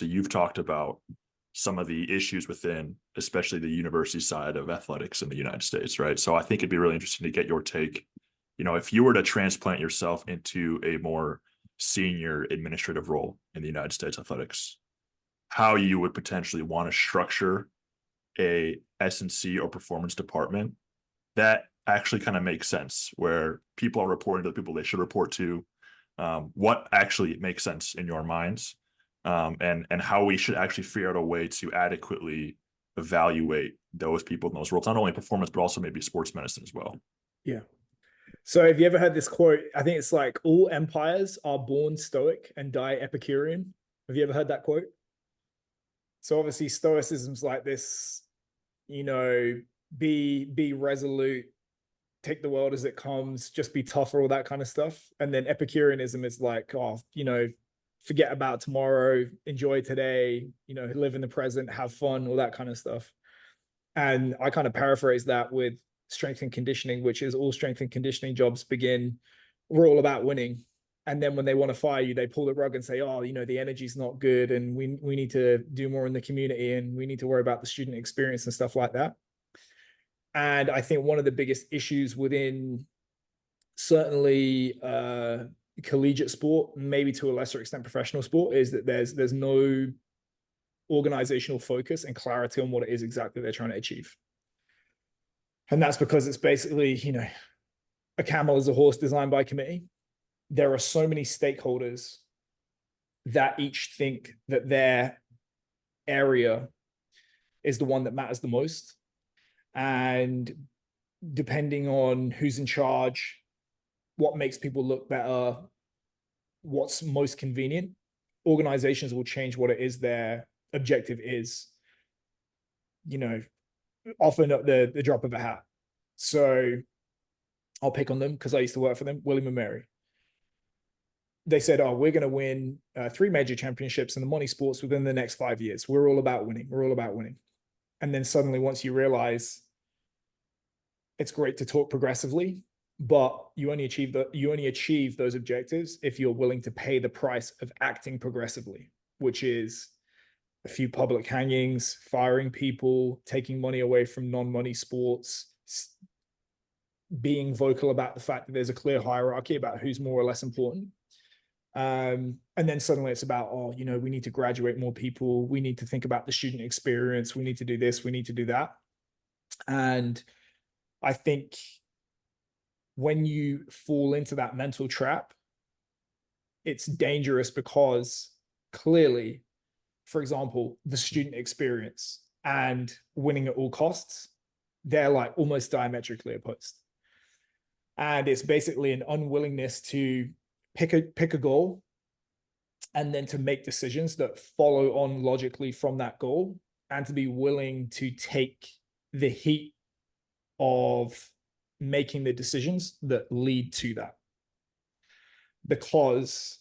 So you've talked about some of the issues within, especially the university side of athletics in the United States, right? So I think it'd be really interesting to get your take. If you were to transplant yourself into a more senior administrative role in the United States athletics, how you would potentially want to structure a S&C or performance department that actually kind of makes sense, where people are reporting to the people they should report to, what actually makes sense in your minds, and how we should actually figure out a way to adequately evaluate those people in those roles, not only performance but also maybe sports medicine as well. Yeah. So have you ever heard this quote? I think it's like all empires are born stoic and die Epicurean. Have you ever heard that quote? So obviously stoicism's like this, you know, be resolute, take the world as it comes, just be tougher, all that kind of stuff. And then Epicureanism is like, oh, forget about tomorrow, enjoy today, live in the present, have fun, all that kind of stuff. And I kind of paraphrase that with strength and conditioning, which is all strength and conditioning jobs begin, we're all about winning. And then when they want to fire you, they pull the rug and say, oh, the energy's not good. And we need to do more in the community and we need to worry about the student experience and stuff like that. And I think one of the biggest issues within certainly collegiate sport, maybe to a lesser extent professional sport, is that there's no organizational focus and clarity on what it is exactly they're trying to achieve. And that's because it's basically, a camel is a horse designed by committee. There are so many stakeholders that each think that their area is the one that matters the most. And depending on who's in charge, what makes people look better, what's most convenient, organizations will change what it is their objective is, often at the drop of a hat. So I'll pick on them because I used to work for them, William and Mary. They said, oh, we're going to win 3 major championships in the money sports within the next 5 years. We're all about winning. We're all about winning. And then suddenly, once you realize it's great to talk progressively, but you only achieve those objectives if you're willing to pay the price of acting progressively, which is a few public hangings, firing people, taking money away from non-money sports, being vocal about the fact that there's a clear hierarchy about who's more or less important. And then suddenly it's about, we need to graduate more people. We need to think about the student experience. We need to do this. We need to do that. And I think when you fall into that mental trap, it's dangerous because clearly, for example, the student experience and winning at all costs, they're like almost diametrically opposed. And it's basically an unwillingness to pick a goal and then to make decisions that follow on logically from that goal, and to be willing to take the heat of making the decisions that lead to that. Because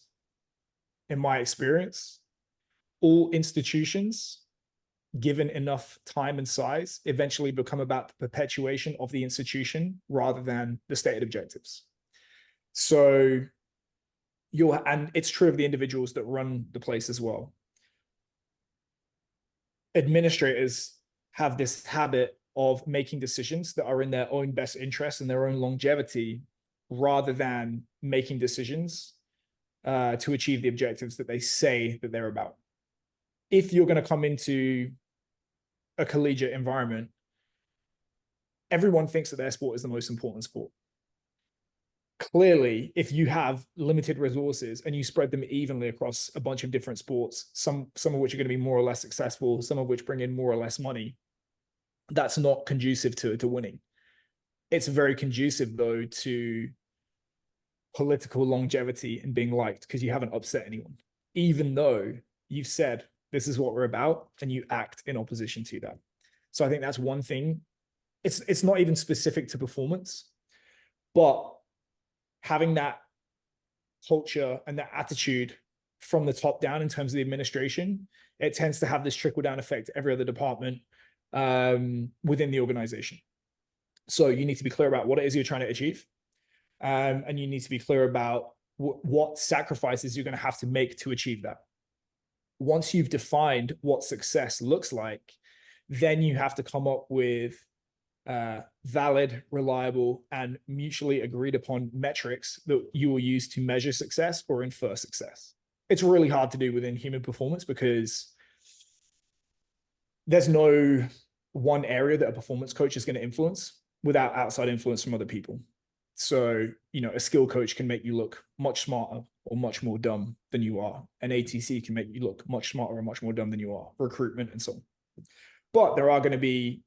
in my experience, all institutions, given enough time and size, eventually become about the perpetuation of the institution rather than the stated objectives. So and it's true of the individuals that run the place as well. Administrators have this habit of making decisions that are in their own best interest and their own longevity, rather than making decisions to achieve the objectives that they say that they're about. If you're going to come into a collegiate environment, everyone thinks that their sport is the most important sport. Clearly, if you have limited resources and you spread them evenly across a bunch of different sports, some of which are going to be more or less successful, some of which bring in more or less money, that's not conducive to winning. It's very conducive, though, to political longevity and being liked, because you haven't upset anyone, even though you've said this is what we're about and you act in opposition to that. So I think that's one thing. It's not even specific to performance, but having that culture and that attitude from the top down in terms of the administration, it tends to have this trickle down effect to every other department within the organization. So you need to be clear about what it is you're trying to achieve. And you need to be clear about what sacrifices you're going to have to make to achieve that. once you've defined what success looks like, then you have to come up with valid, reliable, and mutually agreed upon metrics that you will use to measure success or infer success. It's really hard to do within human performance because there's no one area that a performance coach is going to influence without outside influence from other people. So, a skill coach can make you look much smarter or much more dumb than you are. An ATC can make you look much smarter or much more dumb than you are, recruitment and so on. But there are going to be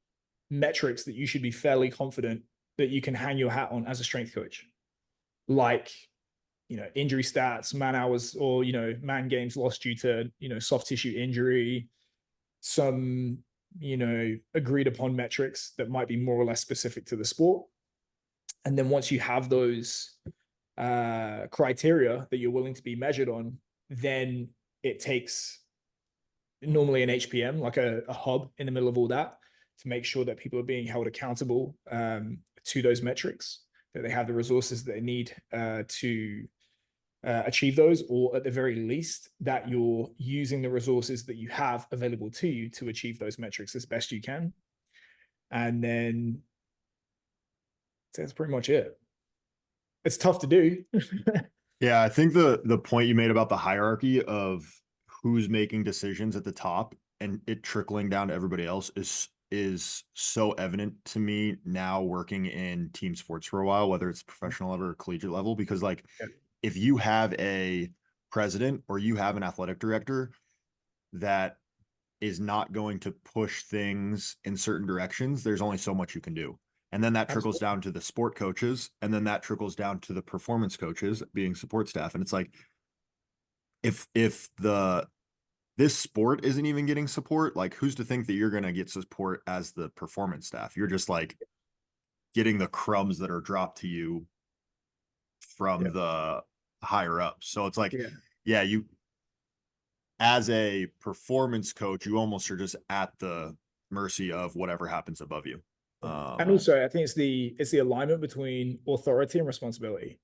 metrics that you should be fairly confident that you can hang your hat on as a strength coach, like injury stats, man hours, or man games lost due to soft tissue injury, some agreed upon metrics that might be more or less specific to the sport. And then once you have those criteria that you're willing to be measured on, then it takes normally an HPM, like a hub in the middle of all that, to make sure that people are being held accountable to those metrics, that they have the resources that they need to achieve those, or at the very least, that you're using the resources that you have available to you to achieve those metrics as best you can. And then that's pretty much it. It's tough to do. Yeah, I think the point you made about the hierarchy of who's making decisions at the top and it trickling down to everybody else is so evident to me now, working in team sports for a while, whether it's professional level or collegiate level, because like if you have a president or you have an athletic director that is not going to push things in certain directions, there's only so much you can do. And then that trickles down to the sport coaches, and then that trickles down to the performance coaches being support staff. And it's like, if this sport isn't even getting support, like who's to think that you're going to get support as the performance staff? You're just like getting the crumbs that are dropped to you from the higher up. So it's like, you as a performance coach, you almost are just at the mercy of whatever happens above you. And also, I think it's the alignment between authority and responsibility.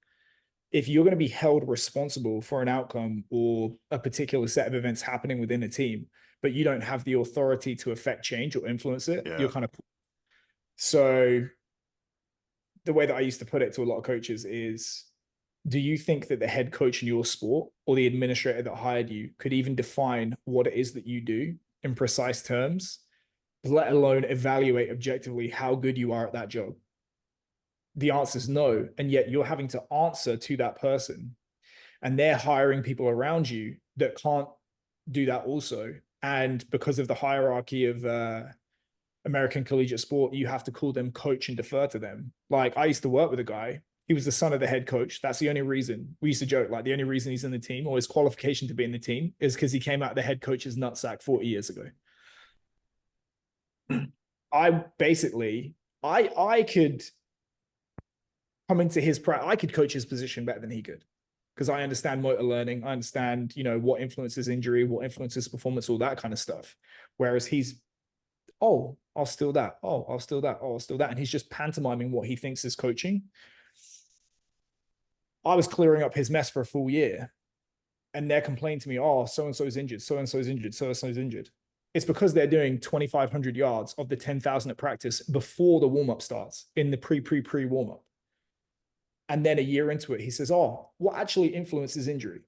If you're going to be held responsible for an outcome or a particular set of events happening within a team, but you don't have the authority to affect change or influence it, you're kind of. So the way that I used to put it to a lot of coaches is, do you think that the head coach in your sport or the administrator that hired you could even define what it is that you do in precise terms, let alone evaluate objectively how good you are at that job? The answer is no. And yet you're having to answer to that person, and they're hiring people around you that can't do that also. And because of the hierarchy of American collegiate sport, you have to call them coach and defer to them. Like, I used to work with a guy. He was the son of the head coach. That's the only reason. We used to joke, like, the only reason he's in the team, or his qualification to be in the team, is because he came out the head coach's nutsack 40 years ago. I could come into his I could coach his position better than he could, because I understand motor learning. I understand, what influences injury, what influences performance, all that kind of stuff. Whereas he's, oh, I'll steal that. Oh, I'll steal that. Oh, I'll steal that. And he's just pantomiming what he thinks is coaching. I was clearing up his mess for a full year, and they're complaining to me, oh, so-and-so's injured, so-and-so's injured, so-and-so's injured. It's because they're doing 2,500 yards of the 10,000 at practice before the warm-up starts, in the pre warm-up. And then a year into it, he says, oh, what actually influences injury?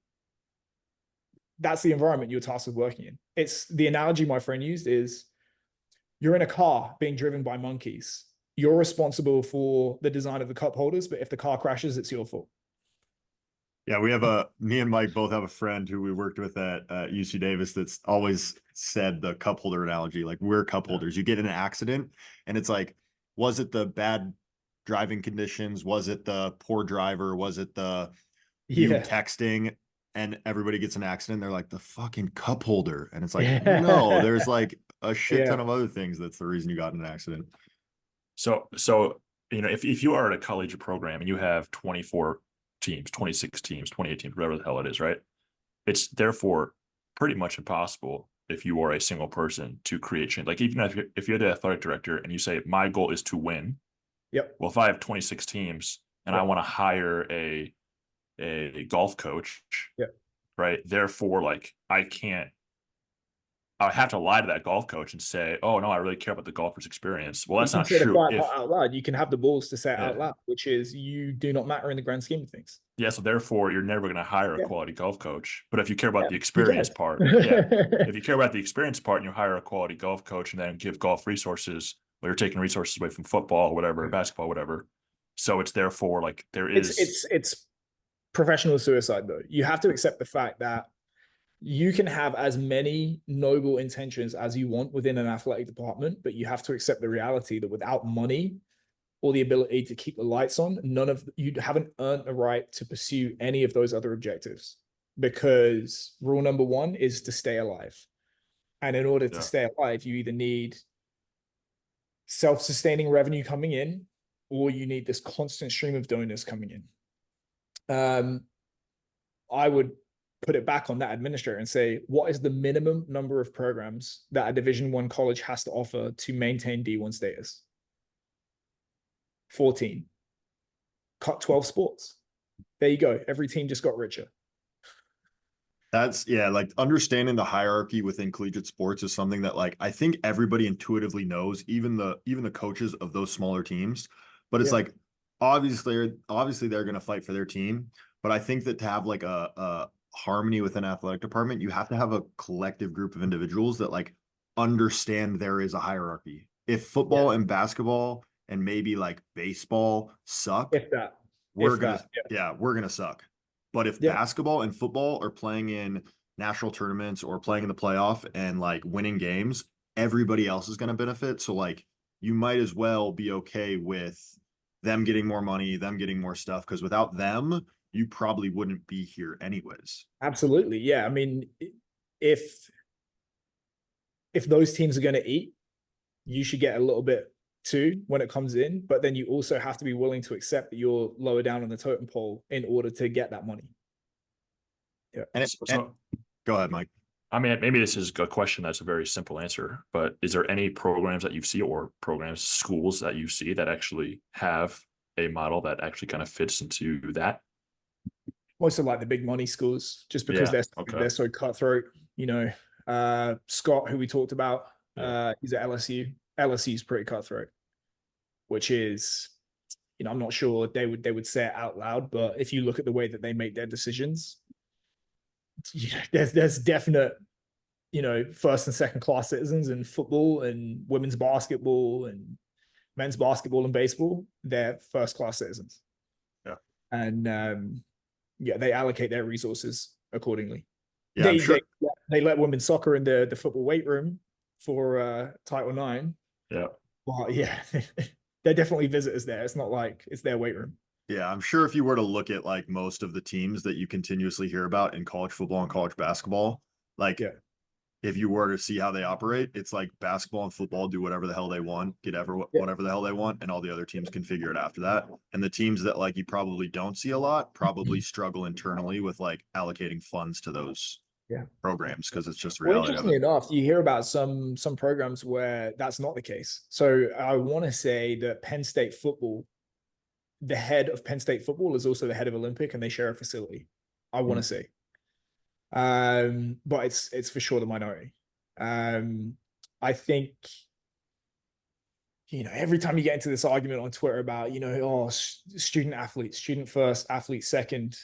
That's the environment you're tasked with working in. It's the analogy my friend used is, you're in a car being driven by monkeys. You're responsible for the design of the cup holders, but if the car crashes, it's your fault. Yeah, me and Mike both have a friend who we worked with at UC Davis that's always said the cup holder analogy. Like, we're cup holders. You get in an accident and it's like, was it the bad driving conditions? Was it the poor driver? Was it the you texting? And everybody gets an accident. They're like, the fucking cup holder. And it's like, no, there's like a shit ton of other things that's the reason you got in an accident. So if you are at a collegiate program and you have 24 teams, 26 teams, 28 teams, whatever the hell it is, right? It's therefore pretty much impossible, if you are a single person, to create change. Like, even if you're the athletic director and you say, my goal is to win. Yep. Well, if I have 26 teams and I want to hire a golf coach, right? Therefore, like, I can't I would have to lie to that golf coach and say, "Oh no, I really care about the golfer's experience." Well, You that's can not say the true. quiet part If out loud. You can have the balls to say it out yeah, loud, which is you do not matter in the grand scheme of things. yeah, so therefore you're never going to hire a Yeah, quality golf coach. But if you care about yeah, the you experience can. part, yeah, if you care about the experience part and you hire a quality golf coach and then give golf resources, well, you're taking resources away from football, whatever, basketball, whatever. So it's therefore like there it's is, it's it's professional suicide though. You have to accept the fact that you can have as many noble intentions as you want within an athletic department, but you have to accept the reality that without money or the ability to keep the lights on, none of you haven't earned the right to pursue any of those other objectives. Because rule number one is to stay alive. And in order to yeah, stay alive, you either need self-sustaining revenue coming in, or you need this constant stream of donors coming in. I would put it back on that administrator and say, what is the minimum number of programs that a Division I college has to offer to maintain D1 status? 14. Cut 12 sports. There you go. Every team just got richer. That's yeah, like understanding the hierarchy within collegiate sports is something that like I think everybody intuitively knows, even the coaches of those smaller teams. But it's Yeah. like obviously they're gonna fight for their team. But I think that to have like a harmony within athletic department, you have to have a collective group of individuals that like understand there is a hierarchy. If Yeah. football and basketball and maybe like baseball suck, If that. we're If gonna that. Yeah. yeah, we're gonna suck. But if Yeah. basketball and football are playing in national tournaments or playing in the playoff and like winning games, everybody else is gonna benefit. So like you might as well be okay with them getting more money, them getting more stuff, because without them, you probably wouldn't be here anyways. Absolutely. Yeah. I mean, if if those teams are going to eat, you should get a little bit too when it comes in, but then you also have to be willing to accept that you're lower down on the totem pole in order to get that money. Yeah. And go ahead, Mike. I mean, maybe this is a question that's a very simple answer, but is there any programs that you see or programs, schools that you see that actually have a model that actually kind of fits into that? Most of like the big money schools, just because Yeah. they're Okay. so cutthroat. You know, Scott, who we talked about, Yeah. he's at LSU. LSU's pretty cutthroat, which is, you know, I'm not sure they would say it out loud, but if you look at the way that they make their decisions, there's definite, you know, first and second class citizens in football and women's basketball and men's basketball and baseball. They're first class citizens. Yeah. And yeah, they allocate their resources accordingly. Yeah, I'm sure. They let women's soccer in the football weight room for Title IX. Yeah. Well, yeah, they're definitely visitors there. It's not like it's their weight room. Yeah, I'm sure if you were to look at like most of the teams that you continuously hear about in college football and college basketball, like Yeah. if you were to see how they operate, it's like basketball and football do whatever the hell they want, Yeah. whatever the hell they want, and all the other teams can figure it after that. And the teams that like you probably don't see a lot probably struggle internally with like allocating funds to those Yeah. programs because it's just the Well, reality of interestingly it. enough, you hear about some programs where that's not the case. So I want to say that Penn State football, the head of Penn State football is also the head of Olympic, and they share a facility. I want to say, but it's for sure the minority. I think, you know, every time you get into this argument on Twitter about, you know, oh, student athletes, student first, athlete second,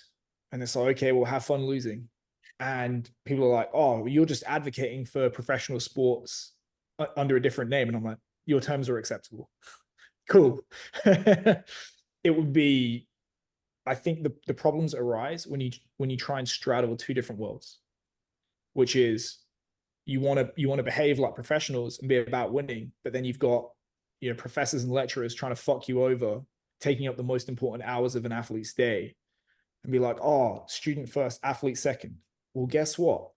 and it's like, okay, well, have fun losing. And people are like, oh, you're just advocating for professional sports under a different name. And I'm like, your terms are acceptable. Cool. It would be, I think the problems arise when you try and straddle two different worlds, which is you want to behave like professionals and be about winning, but then you've got, you know, professors and lecturers trying to fuck you over, taking up the most important hours of an athlete's day, and be like, oh, student first, athlete second. Well, guess what?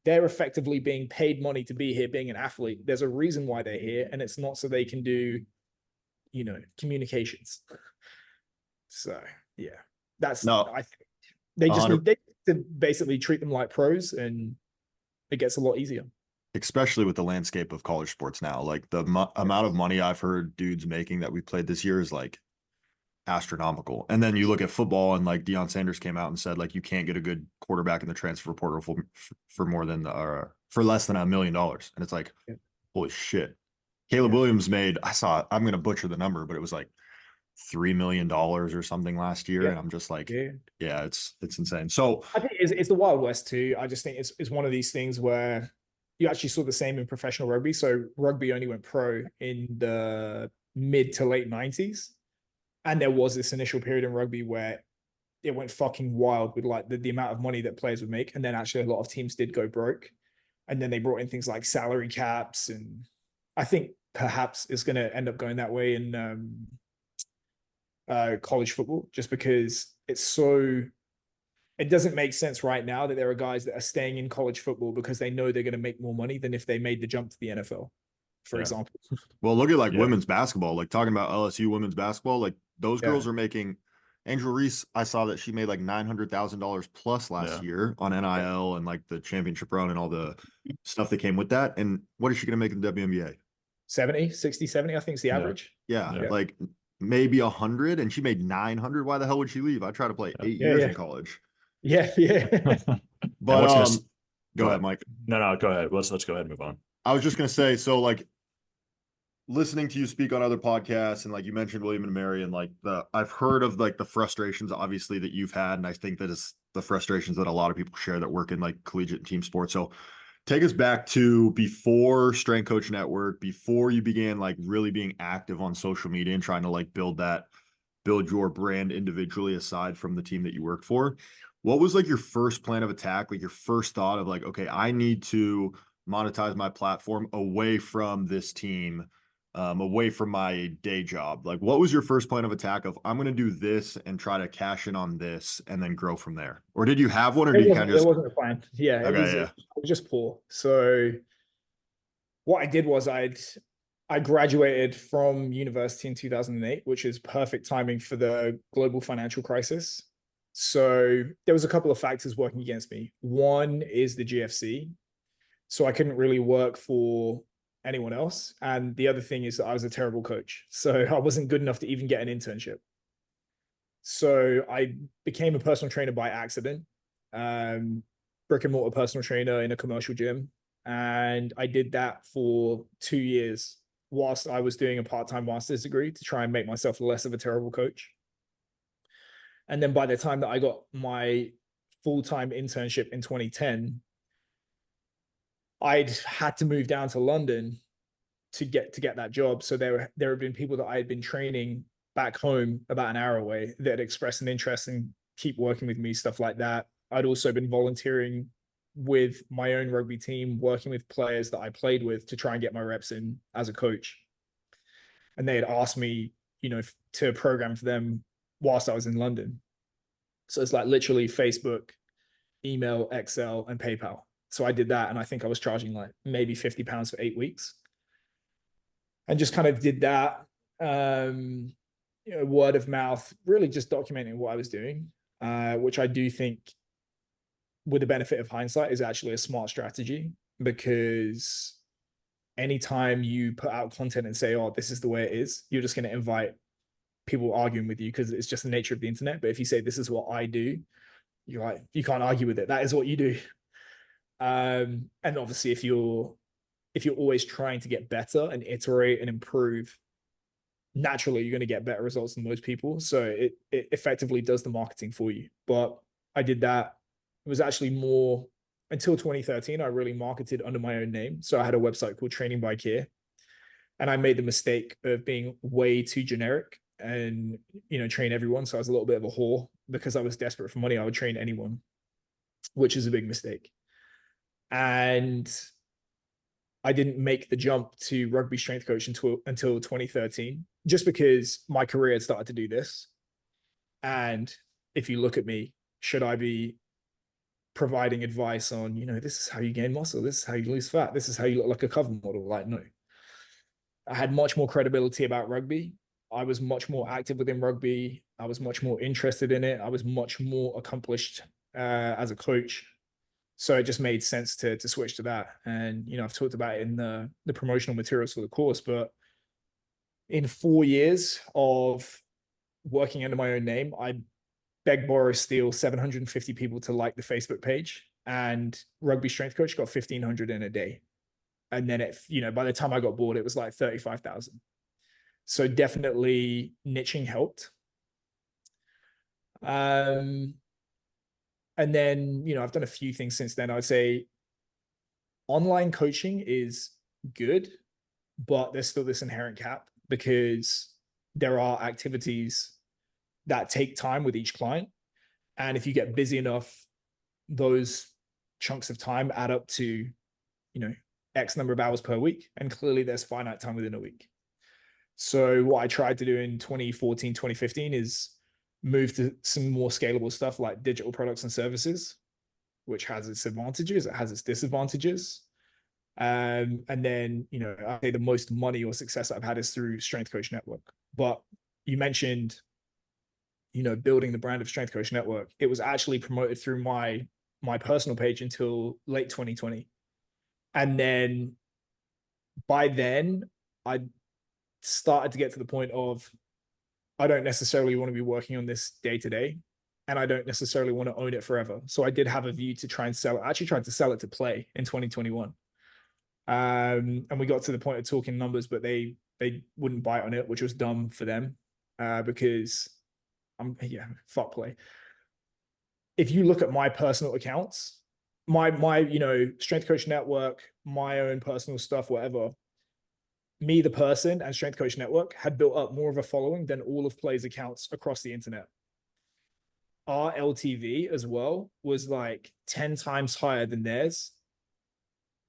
They're effectively being paid money to be here, being an athlete. There's a reason why they're here, and it's not so they can do, you know, communications. So yeah, that's No, I think they just 100 need to basically treat them like pros, and it gets a lot easier. especially with the landscape of college sports now. Like the amount of money I've heard dudes making that we played this year is like astronomical. And then you look at football, and like Deion Sanders came out and said, like, you can't get a good quarterback in the transfer portal for more than for less than $1 million. And it's like, Yeah. holy shit. Caleb Yeah. Williams made, I'm going to butcher the number, but it was like $3 million or something last year. Yeah. And I'm just like, Yeah. yeah, it's insane. So I think it's the Wild West too. I just think it's one of these things where you actually saw the same in professional rugby. So rugby only went pro in the mid to late 90s. And there was this initial period in rugby where it went fucking wild with like the amount of money that players would make. And then actually a lot of teams did go broke. And then they brought in things like salary caps. And I think perhaps it's going to end up going that way in college football, just because it doesn't make sense right now that there are guys that are staying in college football because they know they're going to make more money than if they made the jump to the NFL, for example. Well, look at like Yeah. women's basketball, like talking about LSU women's basketball, like those Yeah. girls are making. Angel Reese, I saw that she made like $900,000 plus last year on NIL and like the championship run and all the stuff that came with that. And what is she going to make in the WNBA? 70, 60, 70, I think is the average. Yeah, Yeah. like maybe 100, and she made 900. Why the hell would she leave? I tried to play 8 years in college. Yeah, yeah. But what's go ahead, Mike. No, go ahead. Let's go ahead and move on. I was just gonna say, so like listening to you speak on other podcasts, and like you mentioned William and Mary, and like I've heard of like the frustrations obviously that you've had, and I think that is the frustrations that a lot of people share that work in like collegiate team sports. So take us back to before Strength Coach Network, before you began like really being active on social media and trying to like build your brand individually aside from the team that you work for. What was like your first plan of attack? Like your first thought of like, okay, I need to monetize my platform away from this team, away from my day job. Like, what was your first plan of attack of I'm going to do this and try to cash in on this and then grow from there? Or did you have one, or did you kind of just? It wasn't a plan. Yeah, Okay, it was just poor. So what I did was I graduated from university in 2008, which is perfect timing for the global financial crisis. So there was a couple of factors working against me. One is the GFC. So I couldn't really work for anyone else. And the other thing is that I was a terrible coach. So I wasn't good enough to even get an internship. So I became a personal trainer by accident, brick and mortar personal trainer in a commercial gym. And I did that for 2 years whilst I was doing a part-time master's degree to try and make myself less of a terrible coach. And then by the time that I got my full-time internship in 2010, I'd had to move down to London to get that job. So there have been people that I had been training back home about an hour away that had expressed an interest in keep working with me, stuff like that. I'd also been volunteering with my own rugby team, working with players that I played with to try and get my reps in as a coach. And they had asked me, to program for them whilst I was in London. So it's like literally Facebook, email, Excel, and PayPal. So I did that, and I think I was charging like maybe £50 for 8 weeks. And just kind of did that, word of mouth, really just documenting what I was doing, which I do think, with the benefit of hindsight, is actually a smart strategy, because anytime you put out content and say, oh, this is the way it is, you're just going to invite people arguing with you, because it's just the nature of the internet. But if you say, this is what I do, you're like, you can't argue with it. That is what you do. And obviously if you're always trying to get better and iterate and improve, naturally you're going to get better results than most people. So it effectively does the marketing for you. But I did that. It was actually more until 2013, I really marketed under my own name. So I had a website called Training by Keir, and I made the mistake of being way too generic and, train everyone. So I was a little bit of a whore because I was desperate for money. I would train anyone, which is a big mistake. And I didn't make the jump to rugby strength coach until 2013, just because my career had started to do this. And if you look at me, should I be providing advice on, this is how you gain muscle, this is how you lose fat, this is how you look like a cover model? Like, no. I had much more credibility about rugby. I was much more active within rugby. I was much more interested in it. I was much more accomplished as a coach. So it just made sense to switch to that. And, I've talked about it in the promotional materials for the course, but in 4 years of working under my own name, I beg, borrow, steal 750 people to like the Facebook page, and Rugby Strength Coach got 1,500 in a day. And then by the time I got bored, it was like 35,000. So definitely niching helped. And then, I've done a few things since then. I would say online coaching is good, but there's still this inherent cap because there are activities that take time with each client. And if you get busy enough, those chunks of time add up to, X number of hours per week. And clearly there's finite time within a week. So what I tried to do in 2014, 2015 is move to some more scalable stuff like digital products and services, which has its advantages, it has its disadvantages. And then, I say the most money or success I've had is through Strength Coach Network. But you mentioned, building the brand of Strength Coach Network. It was actually promoted through my personal page until late 2020. And then by then, I started to get to the point of, I don't necessarily want to be working on this day to day, and I don't necessarily want to own it forever. So I did have a view to try and sell it. I actually tried to sell it to Play in 2021. And we got to the point of talking numbers, but they wouldn't bite on it, which was dumb for them, because fuck Play. If you look at my personal accounts, my Strength Coach Network, my own personal stuff, whatever, me, the person, and Strength Coach Network had built up more of a following than all of Play's accounts across the internet. Our LTV as well was like 10 times higher than theirs,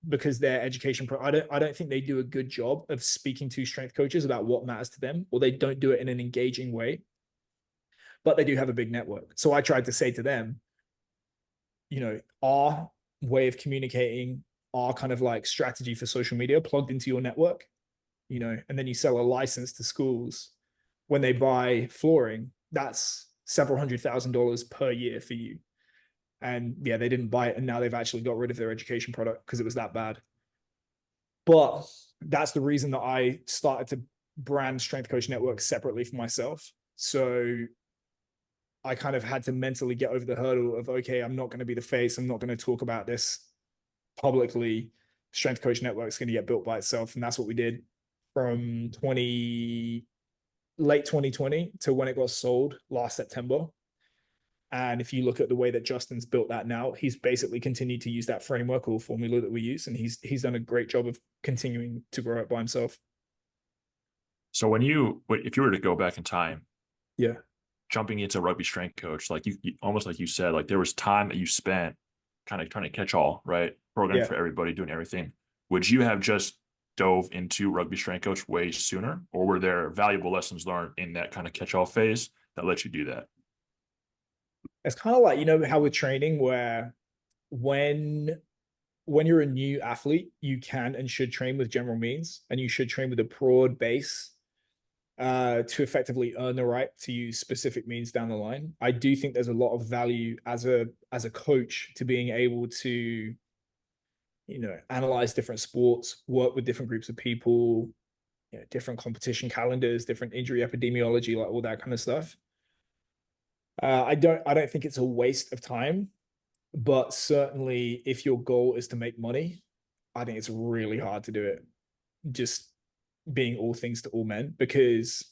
because their education I don't think they do a good job of speaking to strength coaches about what matters to them, or they don't do it in an engaging way. But they do have a big network. So I tried to say to them, our way of communicating, our kind of like strategy for social media plugged into your network, and then you sell a license to schools when they buy flooring, that's several $100,000 per year for you. And yeah, they didn't buy it, and now they've actually got rid of their education product because it was that bad. But that's the reason that I started to brand Strength Coach Network separately for myself. So I kind of had to mentally get over the hurdle of, okay, I'm not going to be the face. I'm not going to talk about this publicly. Strength Coach Network is going to get built by itself. And that's what we did from late 2020 to when it got sold last September. And if you look at the way that Justin's built that now, he's basically continued to use that framework or formula that we use. And he's done a great job of continuing to grow it by himself. So if you were to go back in time, yeah, jumping into Rugby Strength Coach, like you almost like you said, like there was time that you spent kind of trying to catch all, right? Program for everybody, doing everything. Would you have just dove into Rugby Strength Coach way sooner, or were there valuable lessons learned in that kind of catch all phase that let you do that? It's kind of like, how with training, where when you're a new athlete, you can and should train with general means, and you should train with a broad base to effectively earn the right to use specific means down the line. I do think there's a lot of value as a coach to being able to, analyze different sports, work with different groups of people, different competition calendars, different injury epidemiology, like all that kind of stuff. I don't think it's a waste of time, but certainly if your goal is to make money, I think it's really hard to do it just being all things to all men, because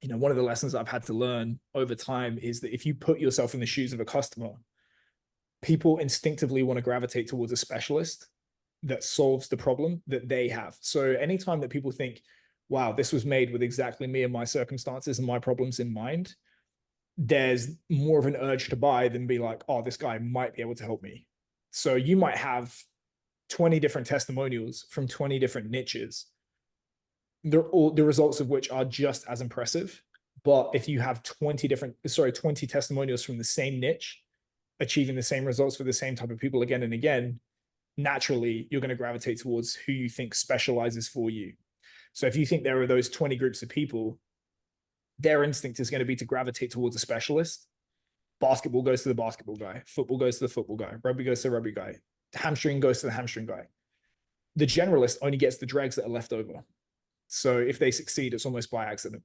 one of the lessons I've had to learn over time is that if you put yourself in the shoes of a customer, people instinctively want to gravitate towards a specialist that solves the problem that they have. So anytime that people think, wow, this was made with exactly me and my circumstances and my problems in mind, there's more of an urge to buy than be like, oh, this guy might be able to help me. So you might have 20 different testimonials from 20 different niches, the results of which are just as impressive. But if you have 20 testimonials from the same niche, achieving the same results for the same type of people again and again, naturally, you're going to gravitate towards who you think specializes for you. So if you think there are those 20 groups of people, their instinct is going to be to gravitate towards a specialist. Basketball goes to the basketball guy. Football goes to the football guy. Rugby goes to the rugby guy. Hamstring goes to the hamstring guy. The generalist only gets the dregs that are left over. So if they succeed, it's almost by accident.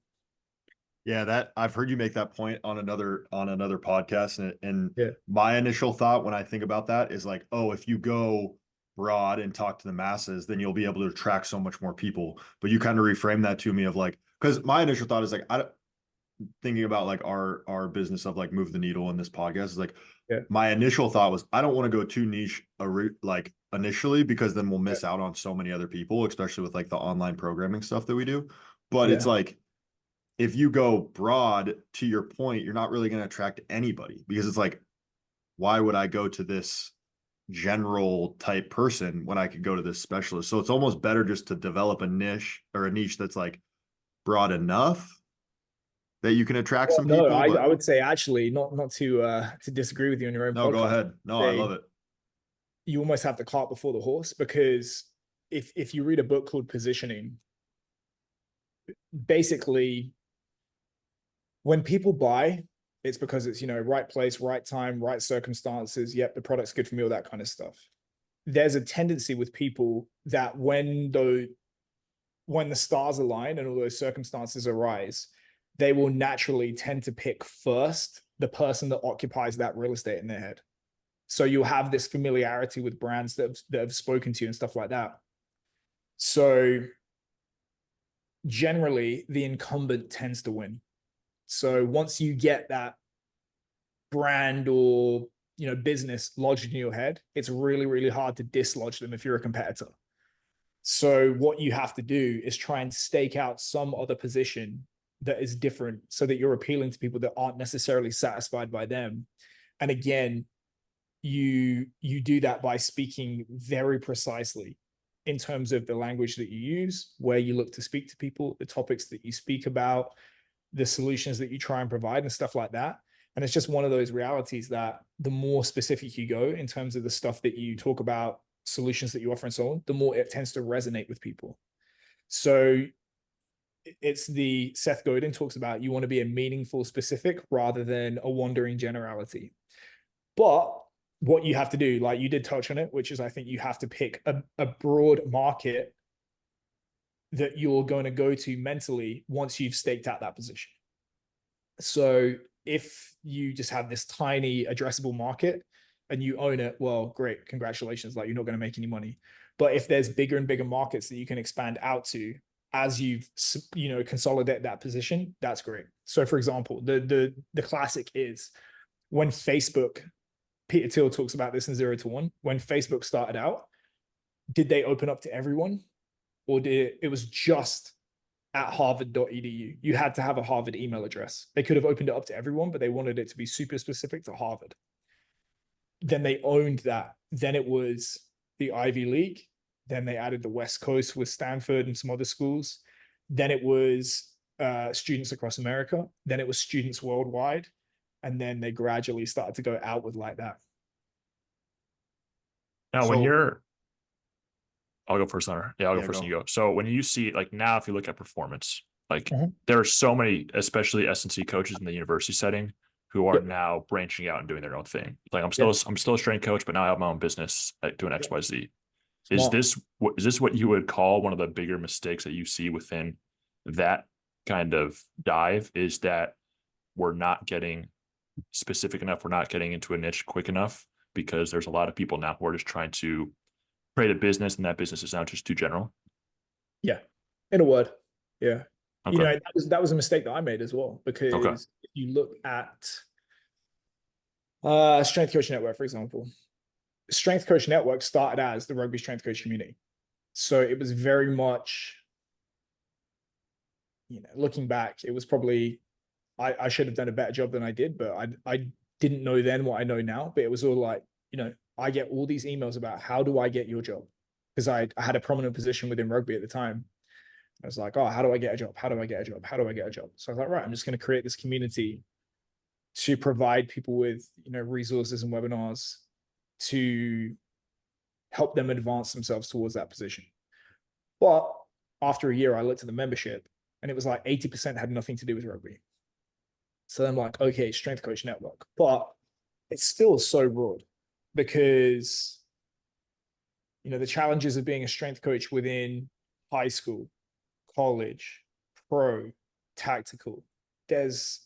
Yeah, that I've heard you make that point on another podcast, and Yeah. my initial thought when I think about that is like, oh, if you go broad and talk to the masses, then you'll be able to attract so much more people. But you kind of reframe that to me of like, because my initial thought is like, I don't, thinking about like our business of like move the needle in this podcast is like, Yeah. my initial thought was I don't want to go too niche like initially because then we'll Yeah. miss out on so many other people, especially with like the online programming stuff that we do. But it's Yeah. like if you go broad, to your point, you're not really going to attract anybody because it's like, why would I go to this general type person when I could go to this specialist? So it's almost better just to develop a niche or a niche that's like broad enough that you can attract Well, some no, people. I But would say actually not to disagree with you on your own no, go podcast. ahead. No, I love Say it. you almost have the cart before the horse, because if you read a book called Positioning, basically when people buy, it's because it's, right place, right time, right circumstances. Yep, the product's good for me, all that kind of stuff. There's a tendency with people that when the stars align and all those circumstances arise, they will naturally tend to pick first the person that occupies that real estate in their head. So you'll have this familiarity with brands that have spoken to you and stuff like that. So generally, the incumbent tends to win. So once you get that brand or business lodged in your head, it's really, really hard to dislodge them if you're a competitor. So what you have to do is try and stake out some other position that is different so that you're appealing to people that aren't necessarily satisfied by them. And again, you do that by speaking very precisely in terms of the language that you use, where you look to speak to people, the topics that you speak about, the solutions that you try and provide and stuff like that. And it's just one of those realities that the more specific you go in terms of the stuff that you talk about, solutions that you offer and so on, the more it tends to resonate with people. So it's the Seth Godin talks about, you want to be a meaningful specific rather than a wandering generality. But what you have to do, like you did touch on it, which is I think you have to pick a broad market that you're going to go to mentally once you've staked out that position. So if you just have this tiny addressable market and you own it, well, great, congratulations. Like, you're not going to make any money. But if there's bigger and bigger markets that you can expand out to as you've consolidate that position, that's great. So for example, the classic is when Facebook, Peter Thiel talks about this in 0 to 1, when Facebook started out, did they open up to everyone, or did it was just at harvard.edu? You had to have a Harvard email address. They could have opened it up to everyone, but they wanted it to be super specific to Harvard. Then they owned that. Then it was the Ivy League. Then they added the West Coast with Stanford and some other schools. Then it was students across America. Then it was students worldwide. And then they gradually started to go outward like that. Now, So I'll go first, Hunter. Yeah, I'll go yeah, first go. and you go. So when you see, like, now, if you look at performance, like Mhm. there are so many, especially S&C coaches in the university setting, who are Yep. now branching out and doing their own thing. Like I'm Yep. still a strength coach, but now I have my own business doing Yep. XYZ. Is Smart. this what you would call one of the bigger mistakes that you see within that kind of dive? Is that we're not getting specific enough, we're not getting into a niche quick enough, because there's a lot of people now who are just trying to create a business, and that business is now just too general. Yeah. In a word. Yeah. Okay. That was a mistake that I made as well, Okay. because if you look at Strength Coach Network, for example, Strength Coach Network started as the rugby strength coach community. So it was very much, looking back, it was probably, I should have done a better job than I did, but I didn't know then what I know now. But it was all like, I get all these emails about how do I get your job? Because I had a prominent position within rugby at the time. I was like, oh, how do I get a job? How do I get a job? How do I get a job? So I was like, right, I'm just going to create this community to provide people with, resources and webinars to help them advance themselves towards that position. But after a year, I looked at the membership and it was like 80% had nothing to do with rugby. So I'm like, okay, Strength Coach Network, but it's still so broad because, the challenges of being a strength coach within high school, college, pro, tactical, there's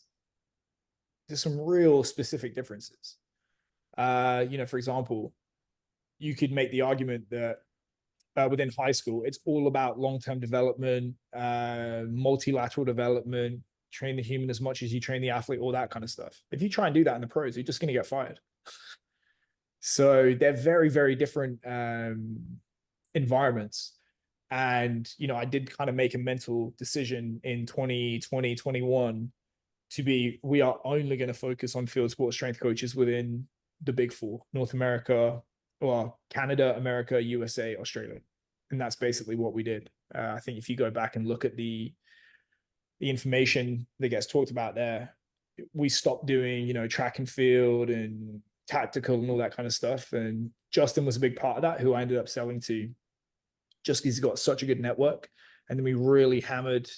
some real specific differences. For example, you could make the argument that within high school, it's all about long-term development, multilateral development, train the human as much as you train the athlete, all that kind of stuff. If you try and do that in the pros, you're just going to get fired. So they're very, very different environments. And, I did kind of make a mental decision in 2020, 21 we are only going to focus on field sports strength coaches within the big four: North America, well, Canada, America, USA, Australia. And that's basically what we did. I think if you go back and look at the information that gets talked about there, we stopped doing, track and field and tactical and all that kind of stuff. And Justin was a big part of that, who I ended up selling to just because he's got such a good network. And then we really hammered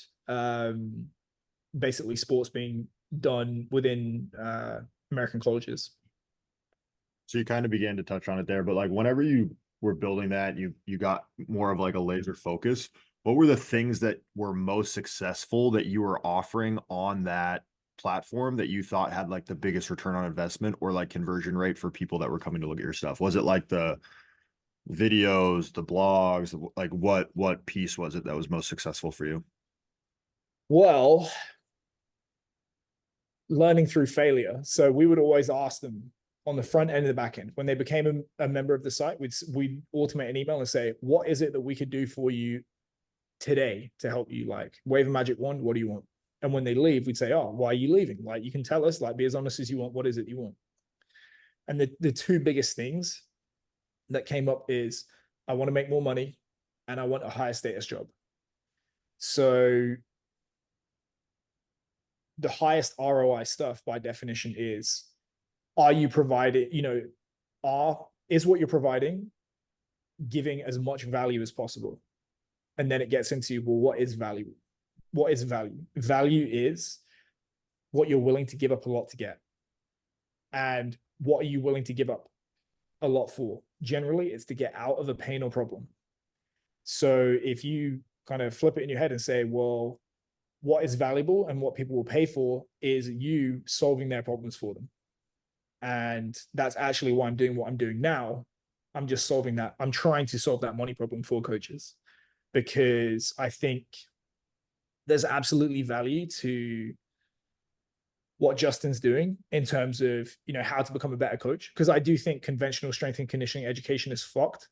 basically sports being done within American colleges. So you kind of began to touch on it there, but like whenever you were building that, you got more of like a laser focus. What were the things that were most successful that you were offering on that platform that you thought had like the biggest return on investment or like conversion rate for people that were coming to look at your stuff? Was it like the videos, the blogs, like what piece was it that was most successful for you? Well, learning through failure. So we would always ask them on the front end and the back end, when they became a member of the site, we'd automate an email and say, what is it that we could do for you today to help you? Like, wave a magic wand, what do you want? And when they leave, we'd say, oh, why are you leaving? Like, you can tell us, like, be as honest as you want. What is it you want? And the two biggest things that came up is, I want to make more money and I want a higher status job. So the highest ROI stuff by definition is, are you providing, is what you're providing giving as much value as possible? And then it gets into, well, what is value? What is value? Value is what you're willing to give up a lot to get. And what are you willing to give up a lot for? Generally, it's to get out of a pain or problem. So if you kind of flip it in your head and say, well, what is valuable and what people will pay for is you solving their problems for them. And that's actually why I'm doing what I'm doing now. I'm just solving that. I'm trying to solve that money problem for coaches, because I think there's absolutely value to what Justin's doing in terms of, how to become a better coach. Because I do think conventional strength and conditioning education is fucked.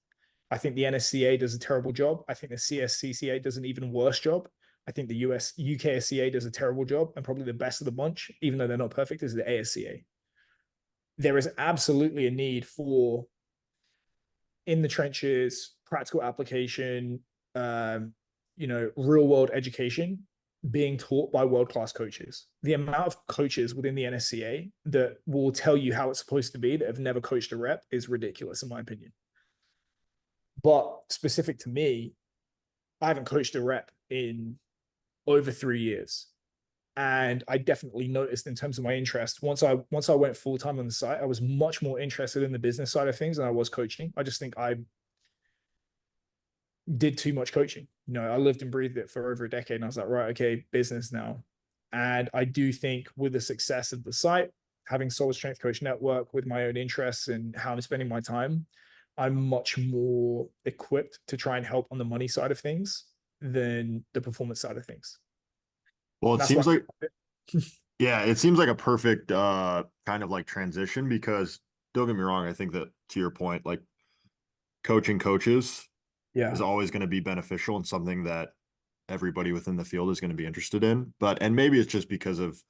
I think the NSCA does a terrible job. I think the CSCCA does an even worse job. I think the UKSCA does a terrible job, and probably the best of the bunch, even though they're not perfect, is the ASCA. There is absolutely a need for in the trenches, practical application, real world education being taught by world-class coaches. The amount of coaches within the NSCA that will tell you how it's supposed to be that have never coached a rep is ridiculous, in my opinion. But specific to me, I haven't coached a rep in over 3 years. And I definitely noticed in terms of my interest, once I went full-time on the site, I was much more interested in the business side of things than I was coaching. I just think I did too much coaching. I lived and breathed it for over a decade, and I was like, right, okay, business now. And I do think with the success of the site, having Solid Strength Coach Network, with my own interests and how I'm spending my time, I'm much more equipped to try and help on the money side of things than the performance side of things. Well, it seems like, yeah, it seems like a perfect kind of like transition, because don't get me wrong, I think that to your point, like coaching coaches is always going to be beneficial and something that everybody within the field is going to be interested in. And maybe it's just because of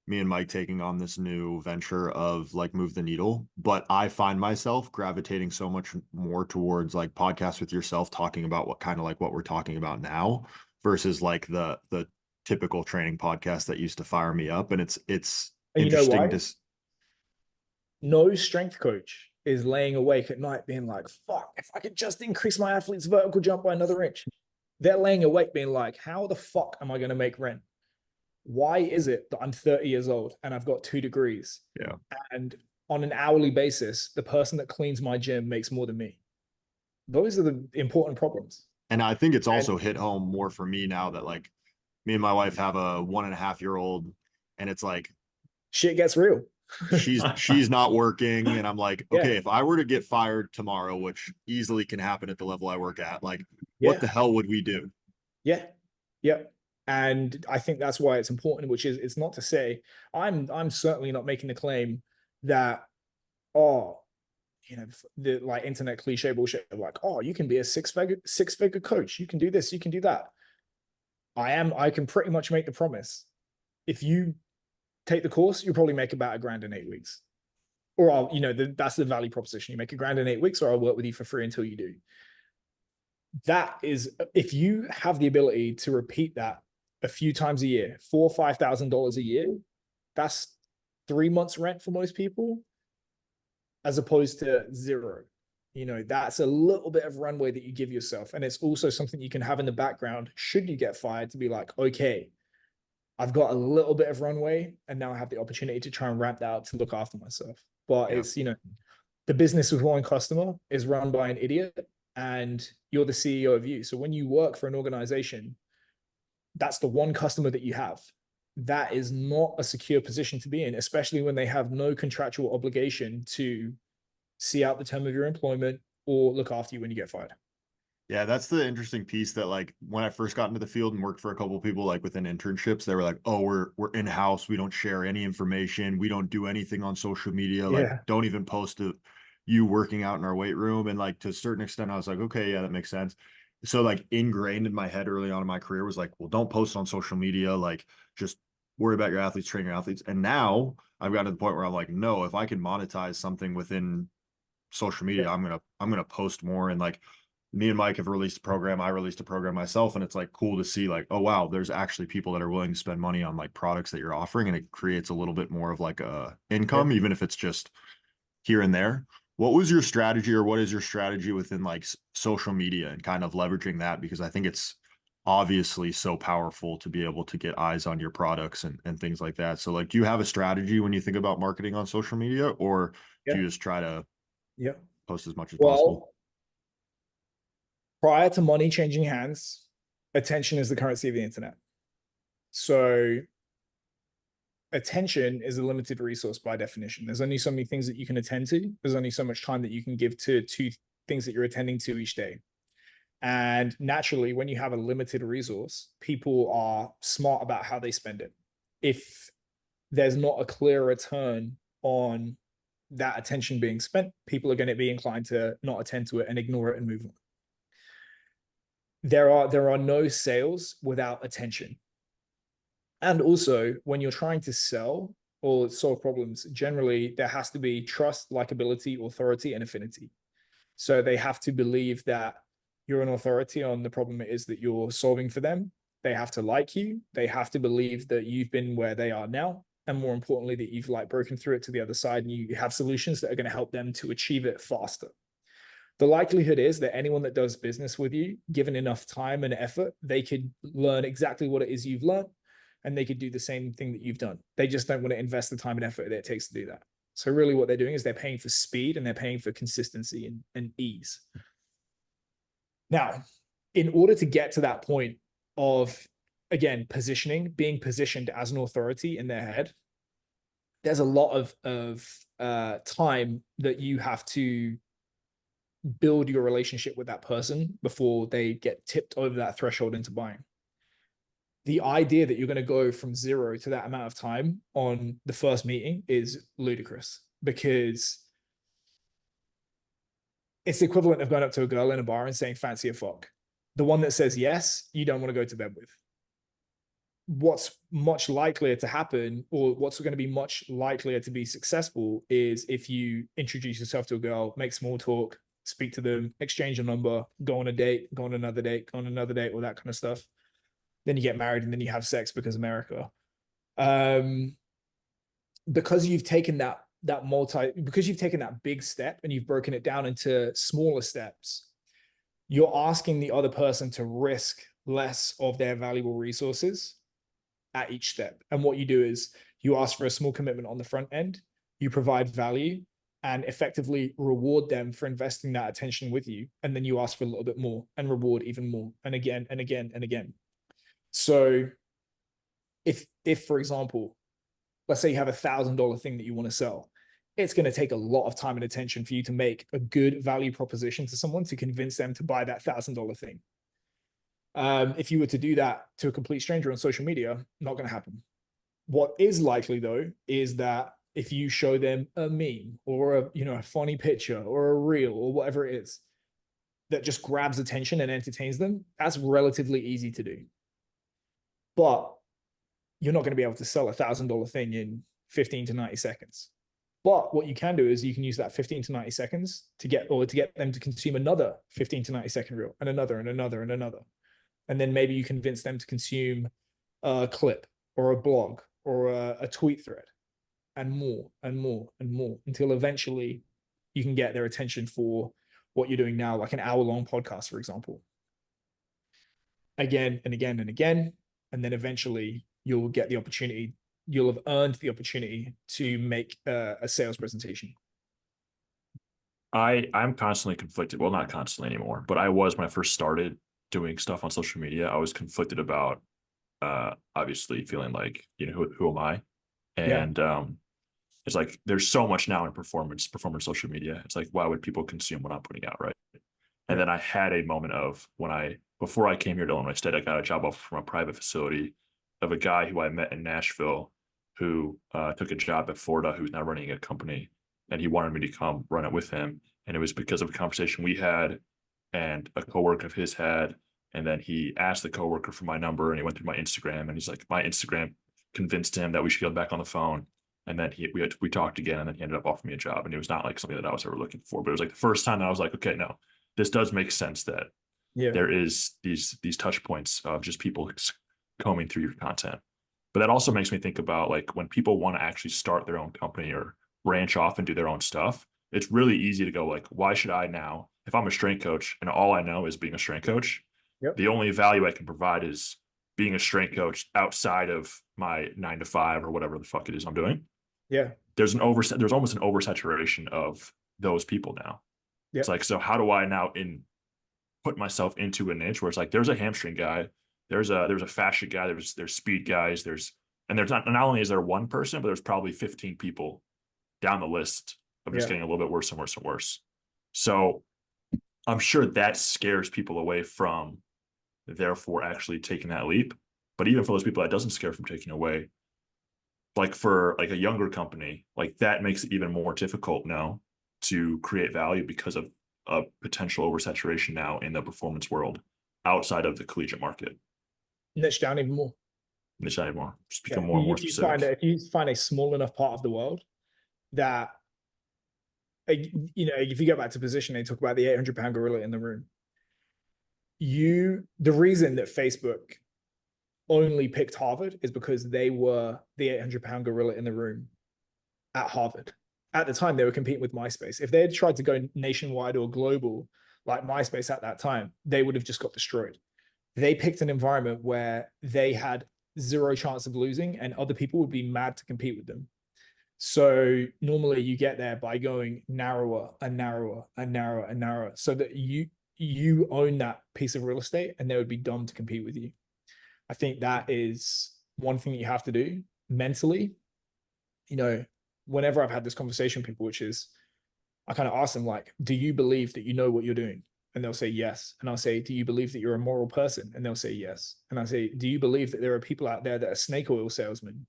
me and Mike taking on this new venture of like Move the Needle, but I find myself gravitating so much more towards like podcasts with yourself talking about what kind of like what we're talking about now versus like the typical training podcast that used to fire me up. And it's interesting to no strength coach is laying awake at night being like, fuck, if I could just increase my athlete's vertical jump by another inch. They're laying awake being like, how the fuck am I going to make rent? Why is it that I'm 30 years old and I've got 2 degrees? Yeah. And on an hourly basis, the person that cleans my gym makes more than me. Those are the important problems. And I think it's also hit home more for me now that like me and my wife have a 1.5-year-old and it's like Shit gets real. she's not working, and I'm like, Yeah. okay, if I were to get fired tomorrow, which easily can happen at the level I work at, like what Yeah. the hell would we do? Yeah. Yep. And I think that's why it's important, which is it's not to say I'm certainly not making the claim that, oh, you know, the like internet cliche bullshit of like, oh, you can be a six figure coach, you can do this, you can do that. I can pretty much make the promise. If you take the course, you'll probably make about $1,000 in 8 weeks. Or I'll, you know, that's the value proposition. You make $1,000 in 8 weeks, or I'll work with you for free until you do. That is, if you have the ability to repeat that a few times a year, $4,000 or $5,000 a year, that's 3 months rent for most people, as opposed to zero. You know, that's a little bit of runway that you give yourself. And it's also something you can have in the background should you get fired, to be like, okay, I've got a little bit of runway and now I have the opportunity to try and ramp that up to look after myself. But Yeah. it's, you know, the business with one customer is run by an idiot and you're the CEO of you. So when you work for an organization, that's the one customer that you have. That is not a secure position to be in, especially when they have no contractual obligation to see out the term of your employment or look after you when you get fired. Yeah, that's the interesting piece that like when I first got into the field and worked for a couple of people like within internships, they were like, "Oh, we're in-house. We don't share any information. We don't do anything on social media. Like, Yeah. don't even post you working out in our weight room." And like to a certain extent, I was like, "Okay, yeah, that makes sense." So like ingrained in my head early on in my career was like, "Well, don't post on social media. Like, just worry about your athletes, train your athletes." And now I've gotten to the point where I'm like, "No, if I can monetize something within social media, I'm gonna post more." And like me and Mike have released a program. I released a program myself, and it's like cool to see like, oh wow, there's actually people that are willing to spend money on like products that you're offering, and it creates a little bit more of like a income, Yeah. even if it's just here and there. What was your strategy, or what is your strategy within like social media and kind of leveraging that? Because I think it's obviously so powerful to be able to get eyes on your products and things like that. So like, do you have a strategy when you think about marketing on social media, or do Yeah. you just try to Yeah. post as much as possible? Well, prior to money changing hands, attention is the currency of the internet. So attention is a limited resource by definition. There's only so many things that you can attend to. There's only so much time that you can give to two things that you're attending to each day. And naturally, when you have a limited resource, people are smart about how they spend it. If there's not a clear return on that attention being spent, people are going to be inclined to not attend to it and ignore it and move on. There are no sales without attention. And also, when you're trying to sell or solve problems, generally there has to be trust, likability, authority, and affinity. So they have to believe that you're an authority on the problem it is that you're solving for them. They have to like you. They have to believe that you've been where they are now. And more importantly, that you've like broken through it to the other side and you have solutions that are going to help them to achieve it faster. The likelihood is that anyone that does business with you, given enough time and effort, they could learn exactly what it is you've learned and they could do the same thing that you've done. They just don't want to invest the time and effort that it takes to do that. So really what they're doing is they're paying for speed and they're paying for consistency and ease. Now, in order to get to that point of, again, positioning, being positioned as an authority in their head, there's a lot of time that you have to build your relationship with that person before they get tipped over that threshold into buying. The idea that you're going to go from zero to that amount of time on the first meeting is ludicrous because it's the equivalent of going up to a girl in a bar and saying fancy a fuck. The one that says yes, you don't want to go to bed with. What's much likelier to happen, or what's going to be much likelier to be successful, is if you introduce yourself to a girl, make small talk, speak to them, exchange a number, go on a date, go on another date, go on another date, all that kind of stuff. Then you get married and then you have sex because America. Because you've taken because you've taken that big step and you've broken it down into smaller steps, you're asking the other person to risk less of their valuable resources at each step. And what you do is you ask for a small commitment on the front end, you provide value and effectively reward them for investing that attention with you. And then you ask for a little bit more and reward even more, and again and again and again. So if for example, let's say you have $1,000 thing that you want to sell. It's going to take a lot of time and attention for you to make a good value proposition to someone to convince them to buy that $1,000 thing. If you were to do that to a complete stranger on social media, not going to happen. What is likely though is that if you show them a meme or a funny picture or a reel or whatever it is that just grabs attention and entertains them, that's relatively easy to do. But you're not going to be able to sell $1,000 thing in 15 to 90 seconds. But what you can do is you can use that 15 to 90 seconds to get them to consume another 15 to 90 second reel and another and another and another. And then maybe you convince them to consume a clip or a blog or a tweet thread and more and more and more until eventually you can get their attention for what you're doing now, like an hour-long podcast, for example. Again and again and again. And then eventually you'll get the opportunity, you'll have earned the opportunity to make a sales presentation. I'm constantly conflicted. Well, not constantly anymore, but I was when I first started doing stuff on social media. I was conflicted about obviously feeling like, who am I? And it's like there's so much now in performance social media. It's like, why would people consume what I'm putting out, right? And then I had a moment of before I came here to Illinois State, I got a job offer from a private facility of a guy who I met in Nashville who took a job at Florida, who's now running a company, and he wanted me to come run it with him. And it was because of a conversation we had and a coworker of his had. And then he asked the coworker for my number and he went through my Instagram and he's like, my Instagram convinced him that we should get back on the phone. And then we talked again and then he ended up offering me a job. And it was not like something that I was ever looking for, but it was like the first time that I was like, okay, no, this does make sense that there is these touch points of just people combing through your content. But that also makes me think about like when people want to actually start their own company or branch off and do their own stuff, it's really easy to go like, why should I now, if I'm a strength coach and all I know is being a strength coach, the only value I can provide is being a strength coach outside of my 9 to 5 or whatever the fuck it is I'm doing. There's almost an oversaturation of those people now. It's like, so how do I now put myself into a niche where it's like, there's a hamstring guy, there's a fascia guy, there's speed guys, and there's not only is there one person, but there's probably 15 people down the list of just getting a little bit worse and worse and worse. So I'm sure that scares people away from therefore actually taking that leap. But even for those people that doesn't scare from taking away, like for like a younger company, like that makes it even more difficult now to create value because of a potential oversaturation now in the performance world outside of the collegiate market. Niche down even more. Niche down even more. Just become more and more specific. If you find a small enough part of the world that, if you go back to position, they talk about the 800-pound gorilla in the room. The reason that Facebook only picked Harvard is because they were the 800-pound gorilla in the room at Harvard. At the time, they were competing with MySpace. If they had tried to go nationwide or global like MySpace at that time, they would have just got destroyed. They picked an environment where they had zero chance of losing and other people would be mad to compete with them. So normally you get there by going narrower and narrower and narrower and narrower so that you own that piece of real estate and they would be dumb to compete with you. I think that is one thing that you have to do mentally. Whenever I've had this conversation with people, which is, I kind of ask them like, do you believe that you know what you're doing? And they'll say yes. And I'll say, do you believe that you're a moral person? And they'll say yes. And I say, do you believe that there are people out there that are snake oil salesmen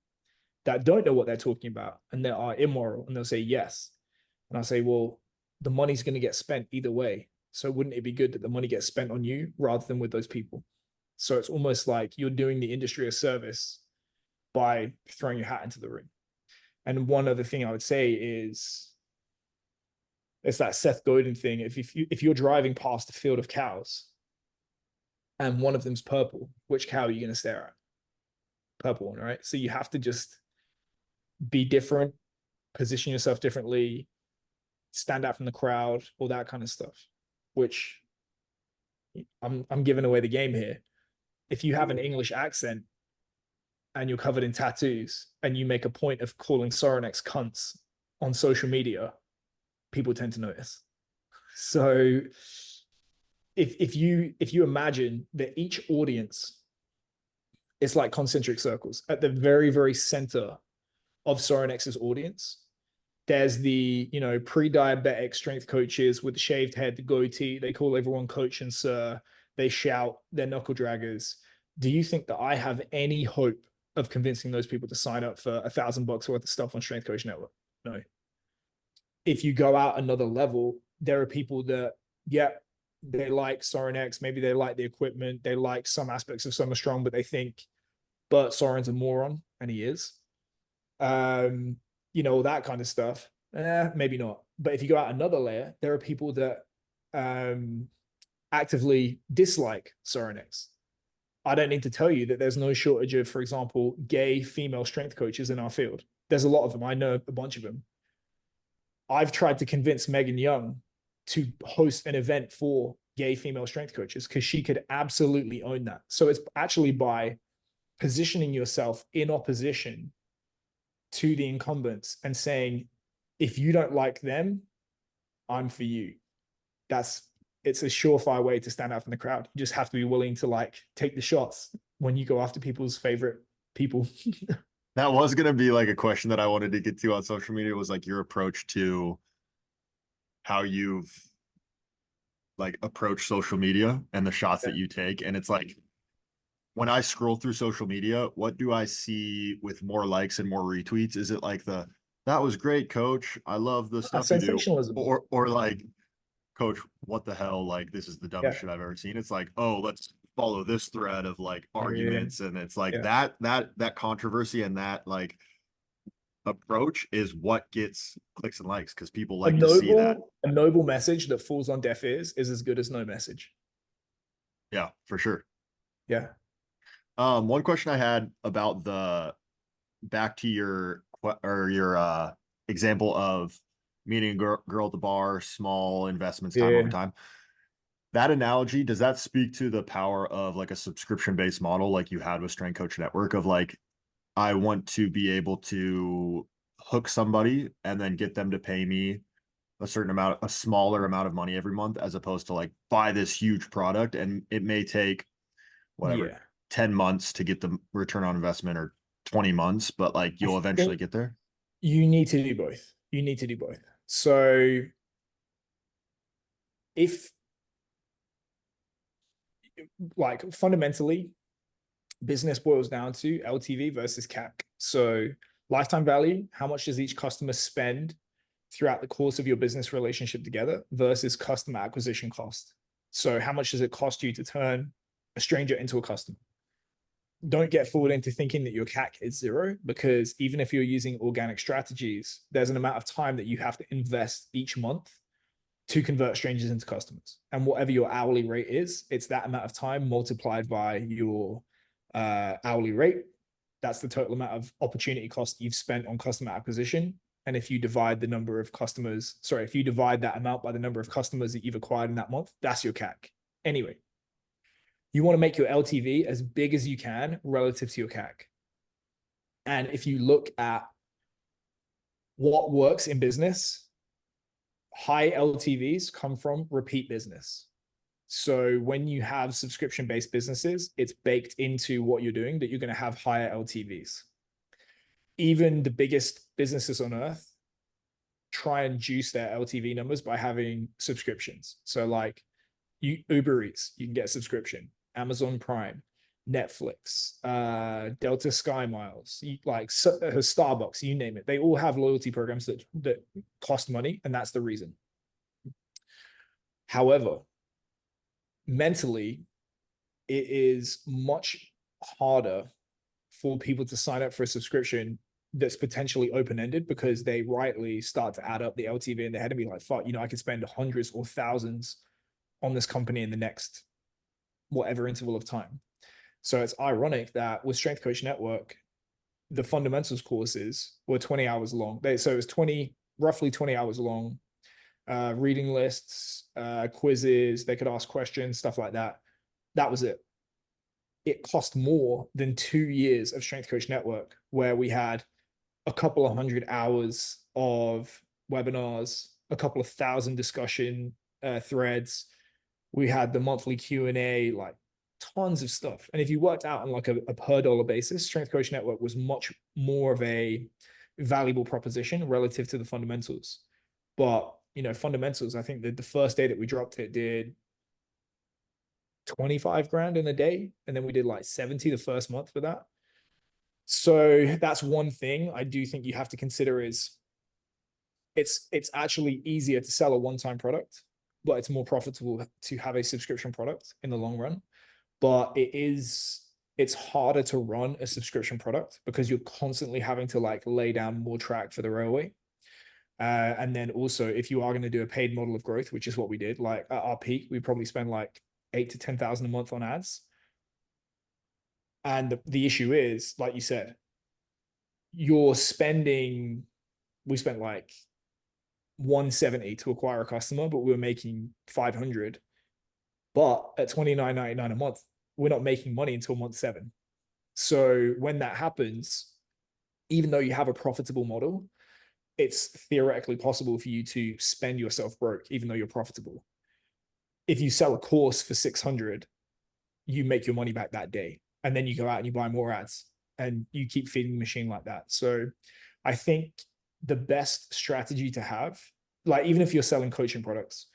that don't know what they're talking about and that are immoral? And they'll say yes. And I'll say, well, the money's going to get spent either way. So wouldn't it be good that the money gets spent on you rather than with those people? So it's almost like you're doing the industry a service by throwing your hat into the ring. And one other thing I would say is, it's that Seth Godin thing. If you're driving past a field of cows and one of them's purple, which cow are you going to stare at? Purple one, right? So you have to just be different, position yourself differently, stand out from the crowd, all that kind of stuff, which I'm giving away the game here. If you have an English accent and you're covered in tattoos and you make a point of calling Sorinex cunts on social media, people tend to notice. So if you imagine that each audience is like concentric circles, at the very, very center of Soronex's audience. There's the, you know, pre-diabetic strength coaches with the shaved head, the goatee. They call everyone coach and sir. They shout, they're knuckle draggers. Do you think that I have any hope of convincing those people to sign up for $1,000 worth of stuff on Strength Coach Network? No. If you go out another level, there are people that, yeah, they like Sorenex, maybe they like the equipment, they like some aspects of Summer Strong, but they think Bert Soren's a moron, and he is. You know, that kind of stuff. Maybe not. But if you go out another layer, there are people that actively dislike Sorenex. I don't need to tell you that there's no shortage of, for example, gay female strength coaches in our field. There's a lot of them. I know a bunch of them. I've tried to convince Megan Young to host an event for gay female strength coaches because she could absolutely own that. So it's actually by positioning yourself in opposition to the incumbents and saying, if you don't like them, I'm for you. It's a surefire way to stand out from the crowd. You just have to be willing to like take the shots when you go after people's favorite people. That was going to be like a question that I wanted to get to on social media, was like your approach to how you've like approached social media and the shots that you take. And it's like, when I scroll through social media, what do I see with more likes and more retweets? Is it like that was great, coach, I love the stuff you do, Sensationalism. or like, coach, what the hell? Like, this is the dumbest shit I've ever seen. It's like, oh, let's follow this thread of like arguments. And it's like that controversy and that like approach is what gets clicks and likes, because people like to see that. A noble message that falls on deaf ears is as good as no message. Yeah, for sure. Yeah. One question I had about back to your example of meeting a girl at the bar, small investments, time over time. That analogy, does that speak to the power of like a subscription-based model like you had with Strength Coach Network, of like, I want to be able to hook somebody and then get them to pay me a smaller amount of money every month, as opposed to like buy this huge product and it may take whatever 10 months to get the return on investment, or 20 months, but like you'll eventually get there? You need to do both. You need to do both. So if like fundamentally business boils down to LTV versus CAC. So lifetime value, how much does each customer spend throughout the course of your business relationship together, versus customer acquisition cost. So how much does it cost you to turn a stranger into a customer? Don't get fooled into thinking that your CAC is zero, because even if you're using organic strategies, there's an amount of time that you have to invest each month to convert strangers into customers. And whatever your hourly rate is, it's that amount of time multiplied by your hourly rate. That's the total amount of opportunity cost you've spent on customer acquisition. And if you divide the number of customers, if you divide that amount by the number of customers that you've acquired in that month, that's your CAC. Anyway, you want to make your LTV as big as you can relative to your CAC. And if you look at what works in business, high LTVs come from repeat business. So when you have subscription-based businesses, it's baked into what you're doing that you're going to have higher LTVs. Even the biggest businesses on earth try and juice their LTV numbers by having subscriptions. So like Uber Eats, you can get a subscription. Amazon Prime, Netflix, Delta Sky Miles, like Starbucks, you name it. They all have loyalty programs that cost money, and that's the reason. However, mentally, it is much harder for people to sign up for a subscription that's potentially open-ended, because they rightly start to add up the LTV in their head and be like, fuck, I could spend hundreds or thousands on this company in the next whatever interval of time. So it's ironic that with Strength Coach Network, the fundamentals courses were 20 hours long. So it was roughly 20 hours long, reading lists, quizzes, they could ask questions, stuff like that. That was it. It cost more than 2 years of Strength Coach Network, where we had a couple of 100 hours of webinars, a couple of 1,000 discussion threads. We had the monthly Q&A, like tons of stuff. And if you worked out on like a per dollar basis, Strength Coach Network was much more of a valuable proposition relative to the fundamentals. But, fundamentals, I think that the first day that we dropped it did 25 grand in a day. And then we did like 70 the first month for that. So that's one thing I do think you have to consider is it's actually easier to sell a one-time product, but it's more profitable to have a subscription product in the long run. But it's harder to run a subscription product because you're constantly having to like lay down more track for the railway. And then also, if you are going to do a paid model of growth, which is what we did, like at our peak, we probably spend like 8 to 10,000 a month on ads. And the issue is, like you said, we spent like 170 to acquire a customer, but we were making 500. But at $29.99 a month, we're not making money until month 7. So when that happens, even though you have a profitable model, it's theoretically possible for you to spend yourself broke, even though you're profitable. If you sell a course for 600, you make your money back that day. And then you go out and you buy more ads and you keep feeding the machine like that. So I think the best strategy to have, like even if you're selling coaching products,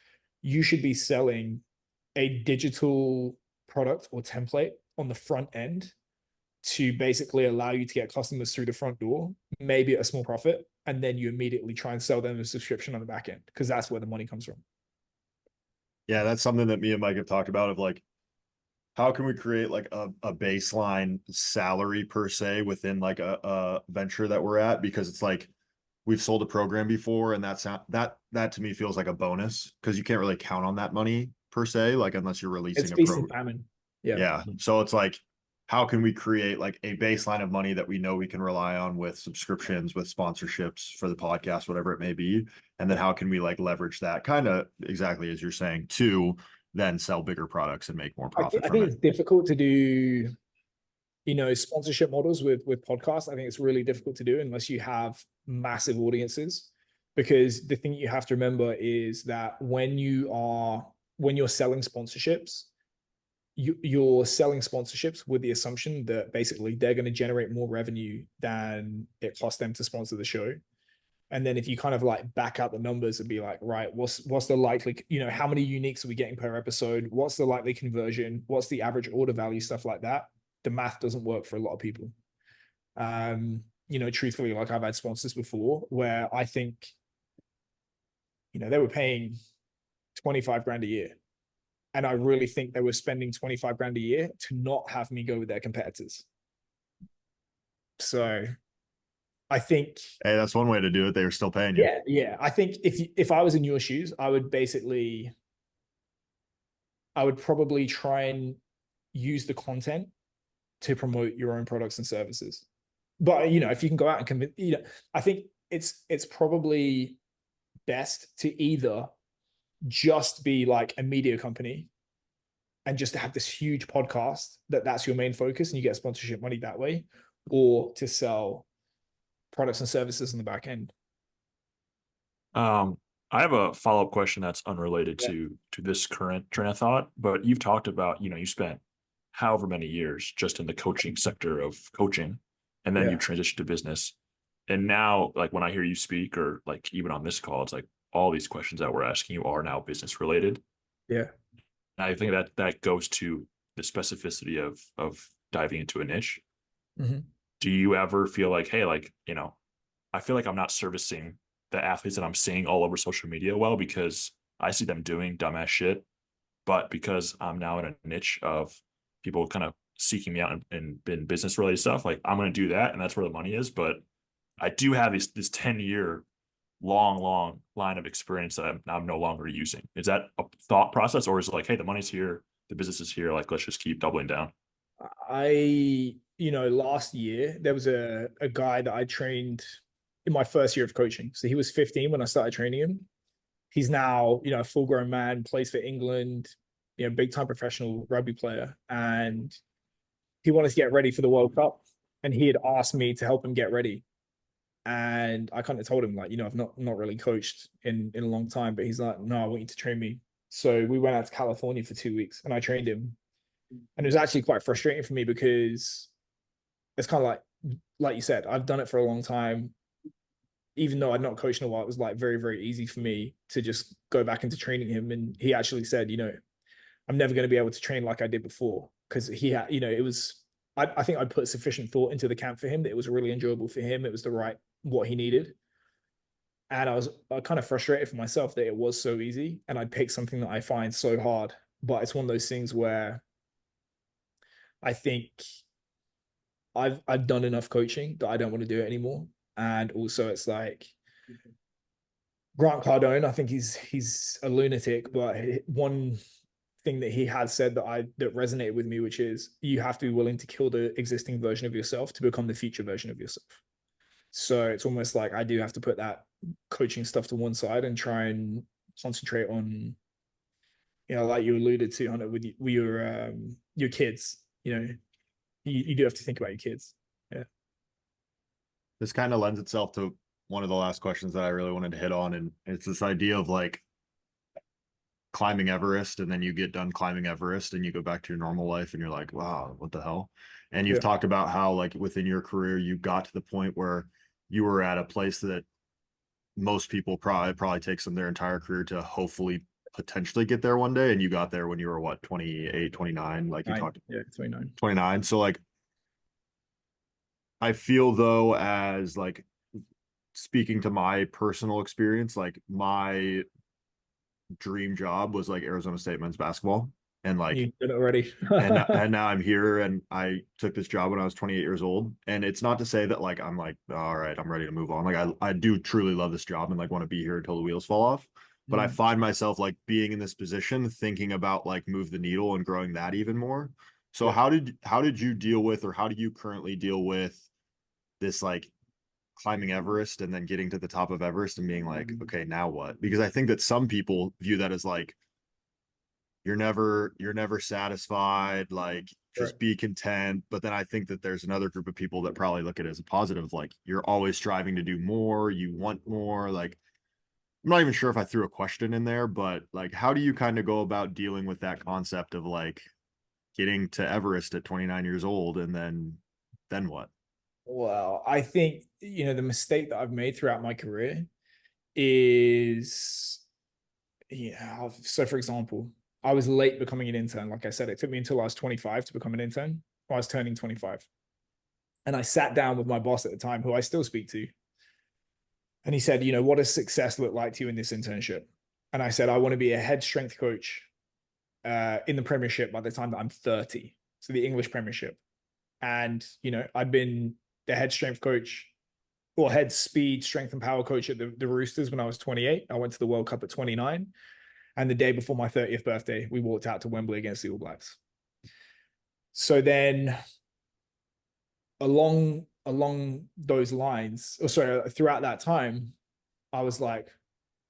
you should be selling a digital product or template on the front end to basically allow you to get customers through the front door, maybe at a small profit, and then you immediately try and sell them a subscription on the back end because that's where the money comes from. Yeah, that's something that me and Mike have talked about of like, how can we create like a baseline salary per se within like a venture that we're at? Because it's like we've sold a program before, and that to me feels like a bonus because you can't really count on that money per se, like unless you're releasing It's a feast and program. famine. Yeah. Yeah. So it's like, how can we create like a baseline of money that we know we can rely on with subscriptions, with sponsorships for the podcast, whatever it may be? And then how can we like leverage that kind of exactly as you're saying to then sell bigger products and make more profit I from think it? it's difficult to do, sponsorship models with podcasts. I think it's really difficult to do unless you have massive audiences, because the thing you have to remember is that when you're selling sponsorships, you're selling sponsorships with the assumption that basically they're going to generate more revenue than it costs them to sponsor the show. And then if you kind of like back out the numbers and be like, right, what's the likely, how many uniques are we getting per episode? What's the likely conversion? What's the average order value? Stuff like that. The math doesn't work for a lot of people. Truthfully, like I've had sponsors before where I think, they were paying 25 grand a year. And I really think they were spending 25 grand a year to not have me go with their competitors. So I think, Hey, that's one way to do it. They were still paying you. yeah. I think if I was in your shoes, I would probably try and use the content to promote your own products and services. But if you can go out and convince, I think it's probably best to either just be like a media company and just to have this huge podcast that's your main focus and you get sponsorship money that way, or to sell products and services on the back end. I have a follow-up question that's unrelated to this current train of thought, but you've talked about, you spent however many years just in the coaching sector of coaching, and then you transitioned to business. And now, like when I hear you speak, or like even on this call, it's like all these questions that we're asking you are now business related. Yeah. And I think that goes to the specificity of diving into a niche. Mm-hmm. Do you ever feel like, hey, like, I feel like I'm not servicing the athletes that I'm seeing all over social media well, because I see them doing dumbass shit, but because I'm now in a niche of people kind of seeking me out in business related stuff, like I'm going to do that, and that's where the money is. But I do have this 10-year long line of experience that I'm no longer using. Is that a thought process, or is it like, hey, the money's here, the business is here, like let's just keep doubling down? Last year there was a guy that I trained in my first year of coaching. So he was 15 when I started training him. He's now, a full grown man, plays for England, big time professional rugby player. And he wanted to get ready for the World Cup. And he had asked me to help him get ready. And I kind of told him, like, I've not really coached in a long time, but he's like, no, I want you to train me. So we went out to California for 2 weeks and I trained him. And it was actually quite frustrating for me because it's kind of like you said, I've done it for a long time. even though I'd not coached in a while, it was like very, very easy for me to just go back into training him. And he actually said, you know, I'm never going to be able to train like I did before, because he had, you know, it was, I think I'd put sufficient thought into the camp for him that it was really enjoyable for him. It was the right, what he needed. And I was kind of frustrated for myself that it was so easy and I'd pick something that I find so hard. But it's one of those things where I think I've done enough coaching that I don't want to do it anymore. And also it's like Grant Cardone, I think he's a lunatic, but one thing that he has said that resonated with me, which is you have to be willing to kill the existing version of yourself to become the future version of yourself. So it's almost like I do have to put that coaching stuff to one side and try and concentrate on, you know, like you alluded to, Hunter, with your kids. You know, you do have to think about your kids. Yeah. This kind of lends itself to one of the last questions that I really wanted to hit on, and it's this idea of like climbing Everest, and then you get done climbing Everest and you go back to your normal life and you're like, wow, what the hell? And you've talked about how like within your career you got to the point where you were at a place that most people probably takes them their entire career to hopefully potentially get there one day, and you got there when you were what, 28, 29, like you talked. 29. 29. So like I feel though, as like speaking to my personal experience, like my dream job was like Arizona State men's basketball, and like You did it already. and now I'm here, and I took this job when I was 28 years old. And it's not to say that like I'm like, all right, I'm ready to move on. Like I do truly love this job and like want to be here until the wheels fall off. But I find myself like being in this position thinking about like move the needle and growing that even more. So how did you deal with, or how do you currently deal with this like climbing Everest and then getting to the top of Everest and being like, okay, now what? Because I think that some people view that as like you're never satisfied, like just be content. But then I think that there's another group of people that probably look at it as a positive, like you're always striving to do more, you want more. Like I'm not even sure if I threw a question in there, but like how do you kind of go about dealing with that concept of like getting to Everest at 29 years old and then what? Well, I think, you know, the mistake that I've made throughout my career is, yeah. So for example, I was late becoming an intern. Like I said, it took me until I was 25 to become an intern. I was turning 25. And I sat down with my boss at the time, who I still speak to. And he said, you know, what does success look like to you in this internship? And I said, I want to be a head strength coach in the Premiership by the time that I'm 30. So the English Premiership. And, you know, I'd been the head strength coach or head speed, strength and power coach at the Roosters when I was 28. I went to the World Cup at 29. And the day before my 30th birthday, we walked out to Wembley against the All Blacks. So then along those lines, or sorry, throughout that time, I was like,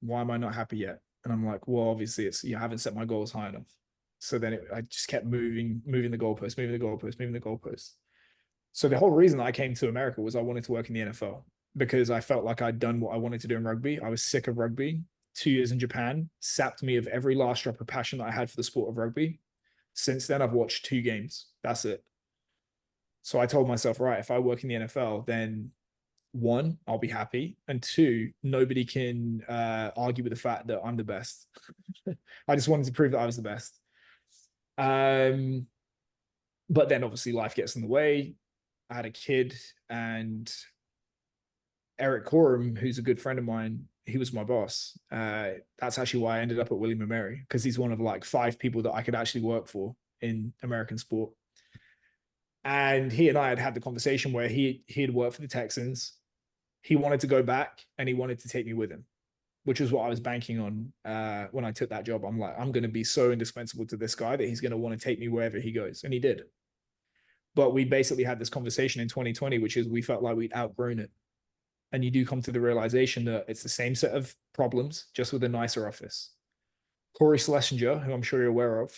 why am I not happy yet? And I'm like, well, obviously it's, you haven't set my goals high enough. So then I just kept moving the goalpost. So the whole reason I came to America was I wanted to work in the NFL, because I felt like I'd done what I wanted to do in rugby. I was sick of rugby. 2 years in Japan sapped me of every last drop of passion that I had for the sport of rugby. Since then, I've watched 2 games. That's it. So I told myself, right, if I work in the NFL, then 1, I'll be happy. And 2, nobody can argue with the fact that I'm the best. I just wanted to prove that I was the best. But then obviously life gets in the way. I had a kid, and Eric Coram, who's a good friend of mine, he was my boss. That's actually why I ended up at William & Mary, because he's one of like 5 people that I could actually work for in American sport. And he and I had the conversation where he had worked for the Texans. He wanted to go back and he wanted to take me with him, which was what I was banking on when I took that job. I'm like, I'm going to be so indispensable to this guy that he's going to want to take me wherever he goes. And he did. But we basically had this conversation in 2020, which is we felt like we'd outgrown it. And you do come to the realization that it's the same set of problems, just with a nicer office. Corey Schlesinger, who I'm sure you're aware of,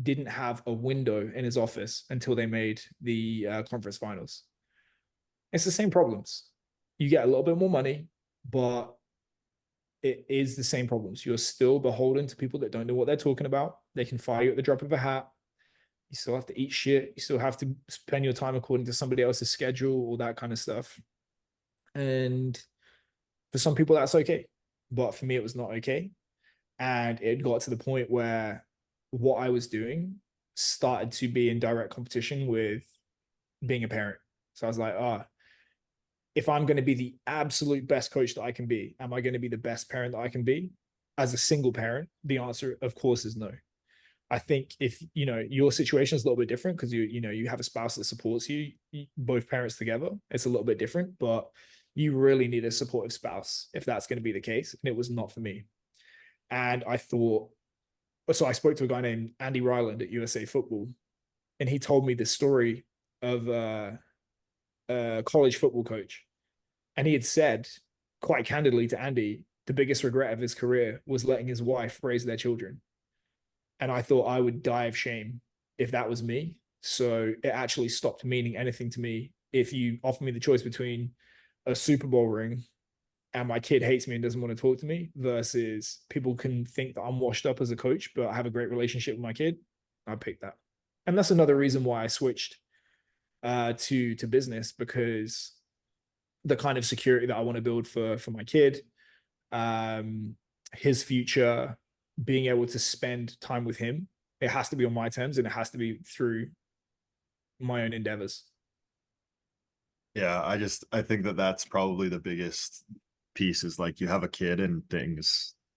didn't have a window in his office until they made the conference finals. It's the same problems. You get a little bit more money, but it is the same problems. You're still beholden to people that don't know what they're talking about. They can fire you at the drop of a hat. You still have to eat shit. You still have to spend your time according to somebody else's schedule, all that kind of stuff. And For some people, that's okay. But for me, it was not okay. And it got to the point where what I was doing started to be in direct competition with being a parent. So I was like, if I'm going to be the absolute best coach that I can be, am I going to be the best parent that I can be? As a single parent, the answer, of course, is no. I think if your situation is a little bit different because you have a spouse that supports you, both parents together, it's a little bit different, but you really need a supportive spouse if that's going to be the case. And it was not for me. And I thought, so I spoke to a guy named Andy Ryland at USA Football, and he told me this story of a college football coach. And he had said quite candidly to Andy, the biggest regret of his career was letting his wife raise their children. And I thought I would die of shame if that was me. So it actually stopped meaning anything to me. If you offer me the choice between a Super Bowl ring and my kid hates me and doesn't want to talk to me versus people can think that I'm washed up as a coach, but I have a great relationship with my kid, I'd pick that. And that's another reason why I switched to business, because the kind of security that I want to build for my kid, his future, being able to spend time with him, it has to be on my terms and it has to be through my own endeavors. Yeah, I think that that's probably the biggest piece is like you have a kid and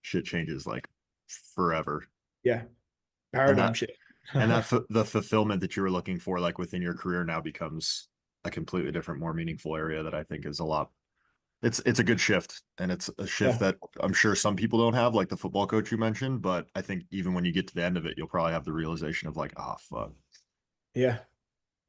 shit changes like forever. Yeah. And Paradigm that shift. and the fulfillment that you were looking for like within your career now becomes a completely different, more meaningful area that I think is a lot. It's a good shift, and it's a shift that I'm sure some people don't have, like the football coach you mentioned, but I think even when you get to the end of it, you'll probably have the realization of like, oh fuck. Yeah.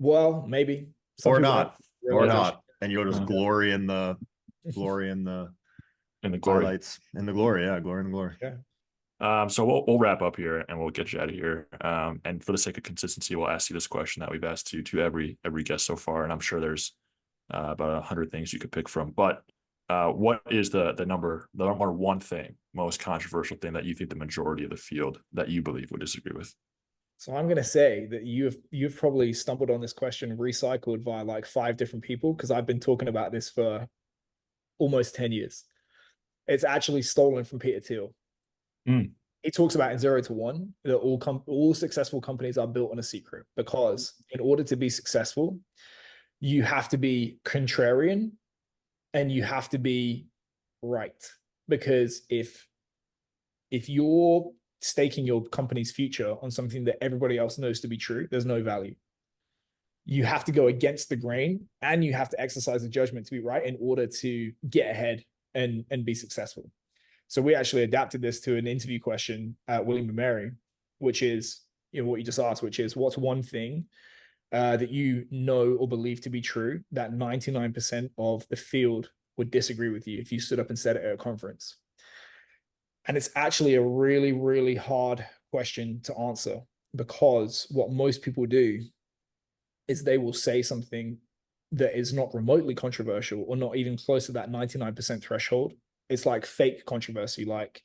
Well, maybe. Some Or people not. have Or realization. not. And you'll just Uh, glory in the in the glory. highlights, in the glory. Yeah, glory in the glory. Yeah. So we'll wrap up here and we'll get you out of here. And for the sake of consistency, we'll ask you this question that we've asked to every guest so far, and I'm sure there's about 100 things you could pick from. But what is the number one thing, most controversial thing that you think the majority of the field that you believe would disagree with? So I'm going to say that you've probably stumbled on this question recycled via like 5 different people, because I've been talking about this for almost 10 years. It's actually stolen from Peter Thiel. Mm. He talks about in 0 to 1 that all successful companies are built on a secret, because in order to be successful, you have to be contrarian and you have to be right. Because if you're staking your company's future on something that everybody else knows to be true, there's no value. You have to go against the grain and you have to exercise the judgment to be right in order to get ahead and be successful. So we actually adapted this to an interview question at William & Mary, which is what you just asked, which is what's one thing that you know or believe to be true that 99% of the field would disagree with you if you stood up and said it at a conference. And it's actually a really, really hard question to answer, because what most people do is they will say something that is not remotely controversial or not even close to that 99% threshold. It's like fake controversy, like,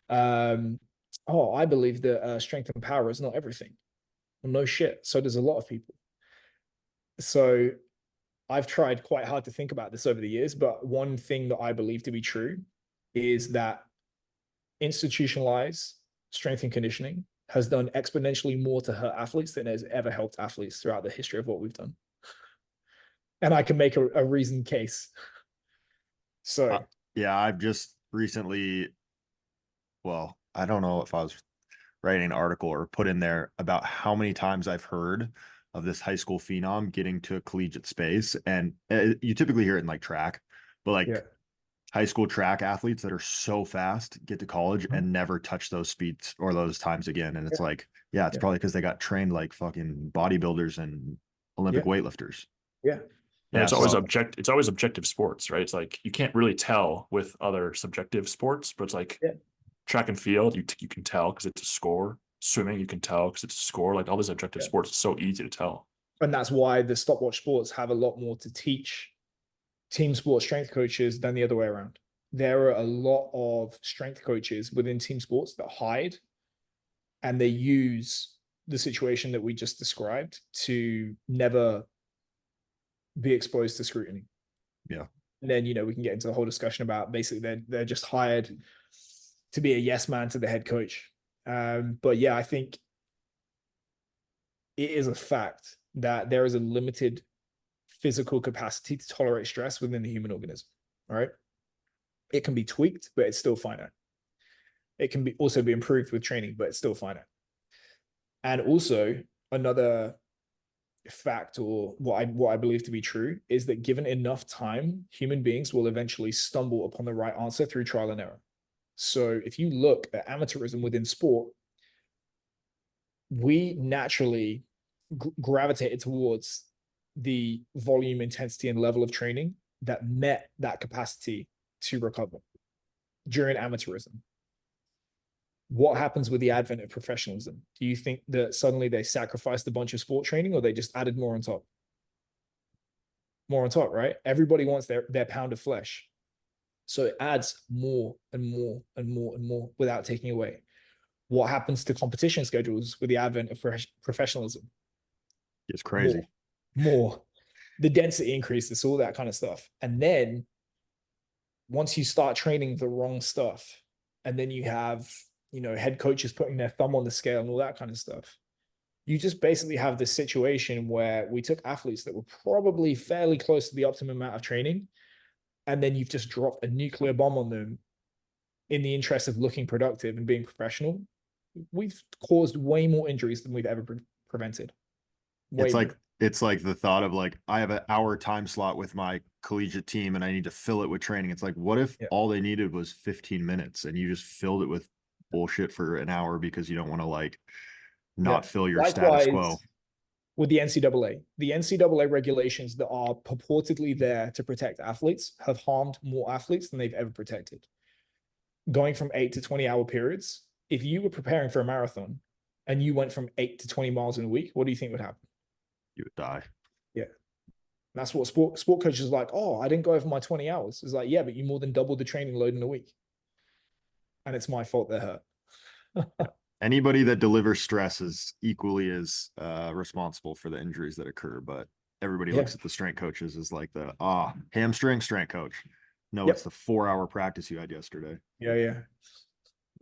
I believe that strength and power is not everything. Well, no shit. So does a lot of people. So I've tried quite hard to think about this over the years, but one thing that I believe to be true is that institutionalized strength and conditioning has done exponentially more to hurt athletes than has ever helped athletes throughout the history of what we've done. And I can make a reasoned case. So yeah, I've just recently, well, I don't know if I was writing an article or put in there about how many times I've heard of this high school phenom getting to a collegiate space. And you typically hear it in like track, but like high school track athletes that are so fast get to college and never touch those speeds or those times again. And it's like, yeah, it's probably because they got trained like fucking bodybuilders and Olympic weightlifters. Yeah. Yeah, it's always it's always objective sports, right? It's like you can't really tell with other subjective sports, but it's like track and field, you can tell because it's a score. Swimming, you can tell because it's a score. Like all these objective sports, it's so easy to tell. And that's why the stopwatch sports have a lot more to teach team sports strength coaches than the other way around. There are a lot of strength coaches within team sports that hide, and they use the situation that we just described to never be exposed to scrutiny. Yeah. And then, we can get into the whole discussion about basically they're just hired to be a yes man to the head coach. But yeah, I think it is a fact that there is a limited physical capacity to tolerate stress within the human organism. All right. It can be tweaked, but it's still finite. It can be also be improved with training, but it's still finite. And also another fact, or what I believe to be true, is that given enough time, human beings will eventually stumble upon the right answer through trial and error. So if you look at amateurism within sport, we naturally gravitated towards the volume, intensity, and level of training that met that capacity to recover during amateurism. What happens with the advent of professionalism? Do you think that suddenly they sacrificed a bunch of sport training, or they just added more on top? More on top, right? Everybody wants their pound of flesh. So it adds more and more and more and more without taking away. What happens to competition schedules with the advent of professionalism? It's crazy. More. The density increases, all that kind of stuff. And then once you start training the wrong stuff, and then you have, head coaches putting their thumb on the scale and all that kind of stuff, you just basically have this situation where we took athletes that were probably fairly close to the optimum amount of training, and then you've just dropped a nuclear bomb on them in the interest of looking productive and being professional. We've caused way more injuries than we've ever prevented. It's like the thought of like, I have an hour time slot with my collegiate team and I need to fill it with training. It's like, what if all they needed was 15 minutes and you just filled it with bullshit for an hour because you don't want to like not fill your status quo? With the NCAA regulations that are purportedly there to protect athletes have harmed more athletes than they've ever protected. Going from 8 to 20-hour periods, if you were preparing for a marathon and you went from 8 to 20 miles in a week, what do you think would happen? You would die. Yeah. That's what sport coaches are like, oh, I didn't go over my 20 hours. It's like, yeah, but you more than doubled the training load in a week. And it's my fault they're hurt. Anybody that delivers stress is equally as responsible for the injuries that occur, but everybody looks at the strength coaches as like the hamstring strength coach. No, it's the 4-hour practice you had yesterday. Yeah.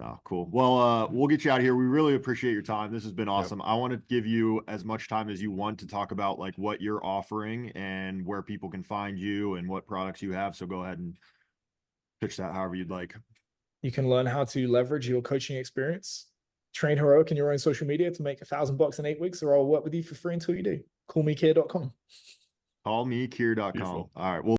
Oh, cool. Well, we'll get you out of here. We really appreciate your time. This has been awesome. I want to give you as much time as you want to talk about like what you're offering and where people can find you and what products you have. So go ahead and pitch that however you'd like. You can learn how to leverage your coaching experience, train heroic in your own social media to make $1,000 in 8 weeks, or I'll work with you for free until you do. Callmekier.com. Callmekier.com. All right. Well,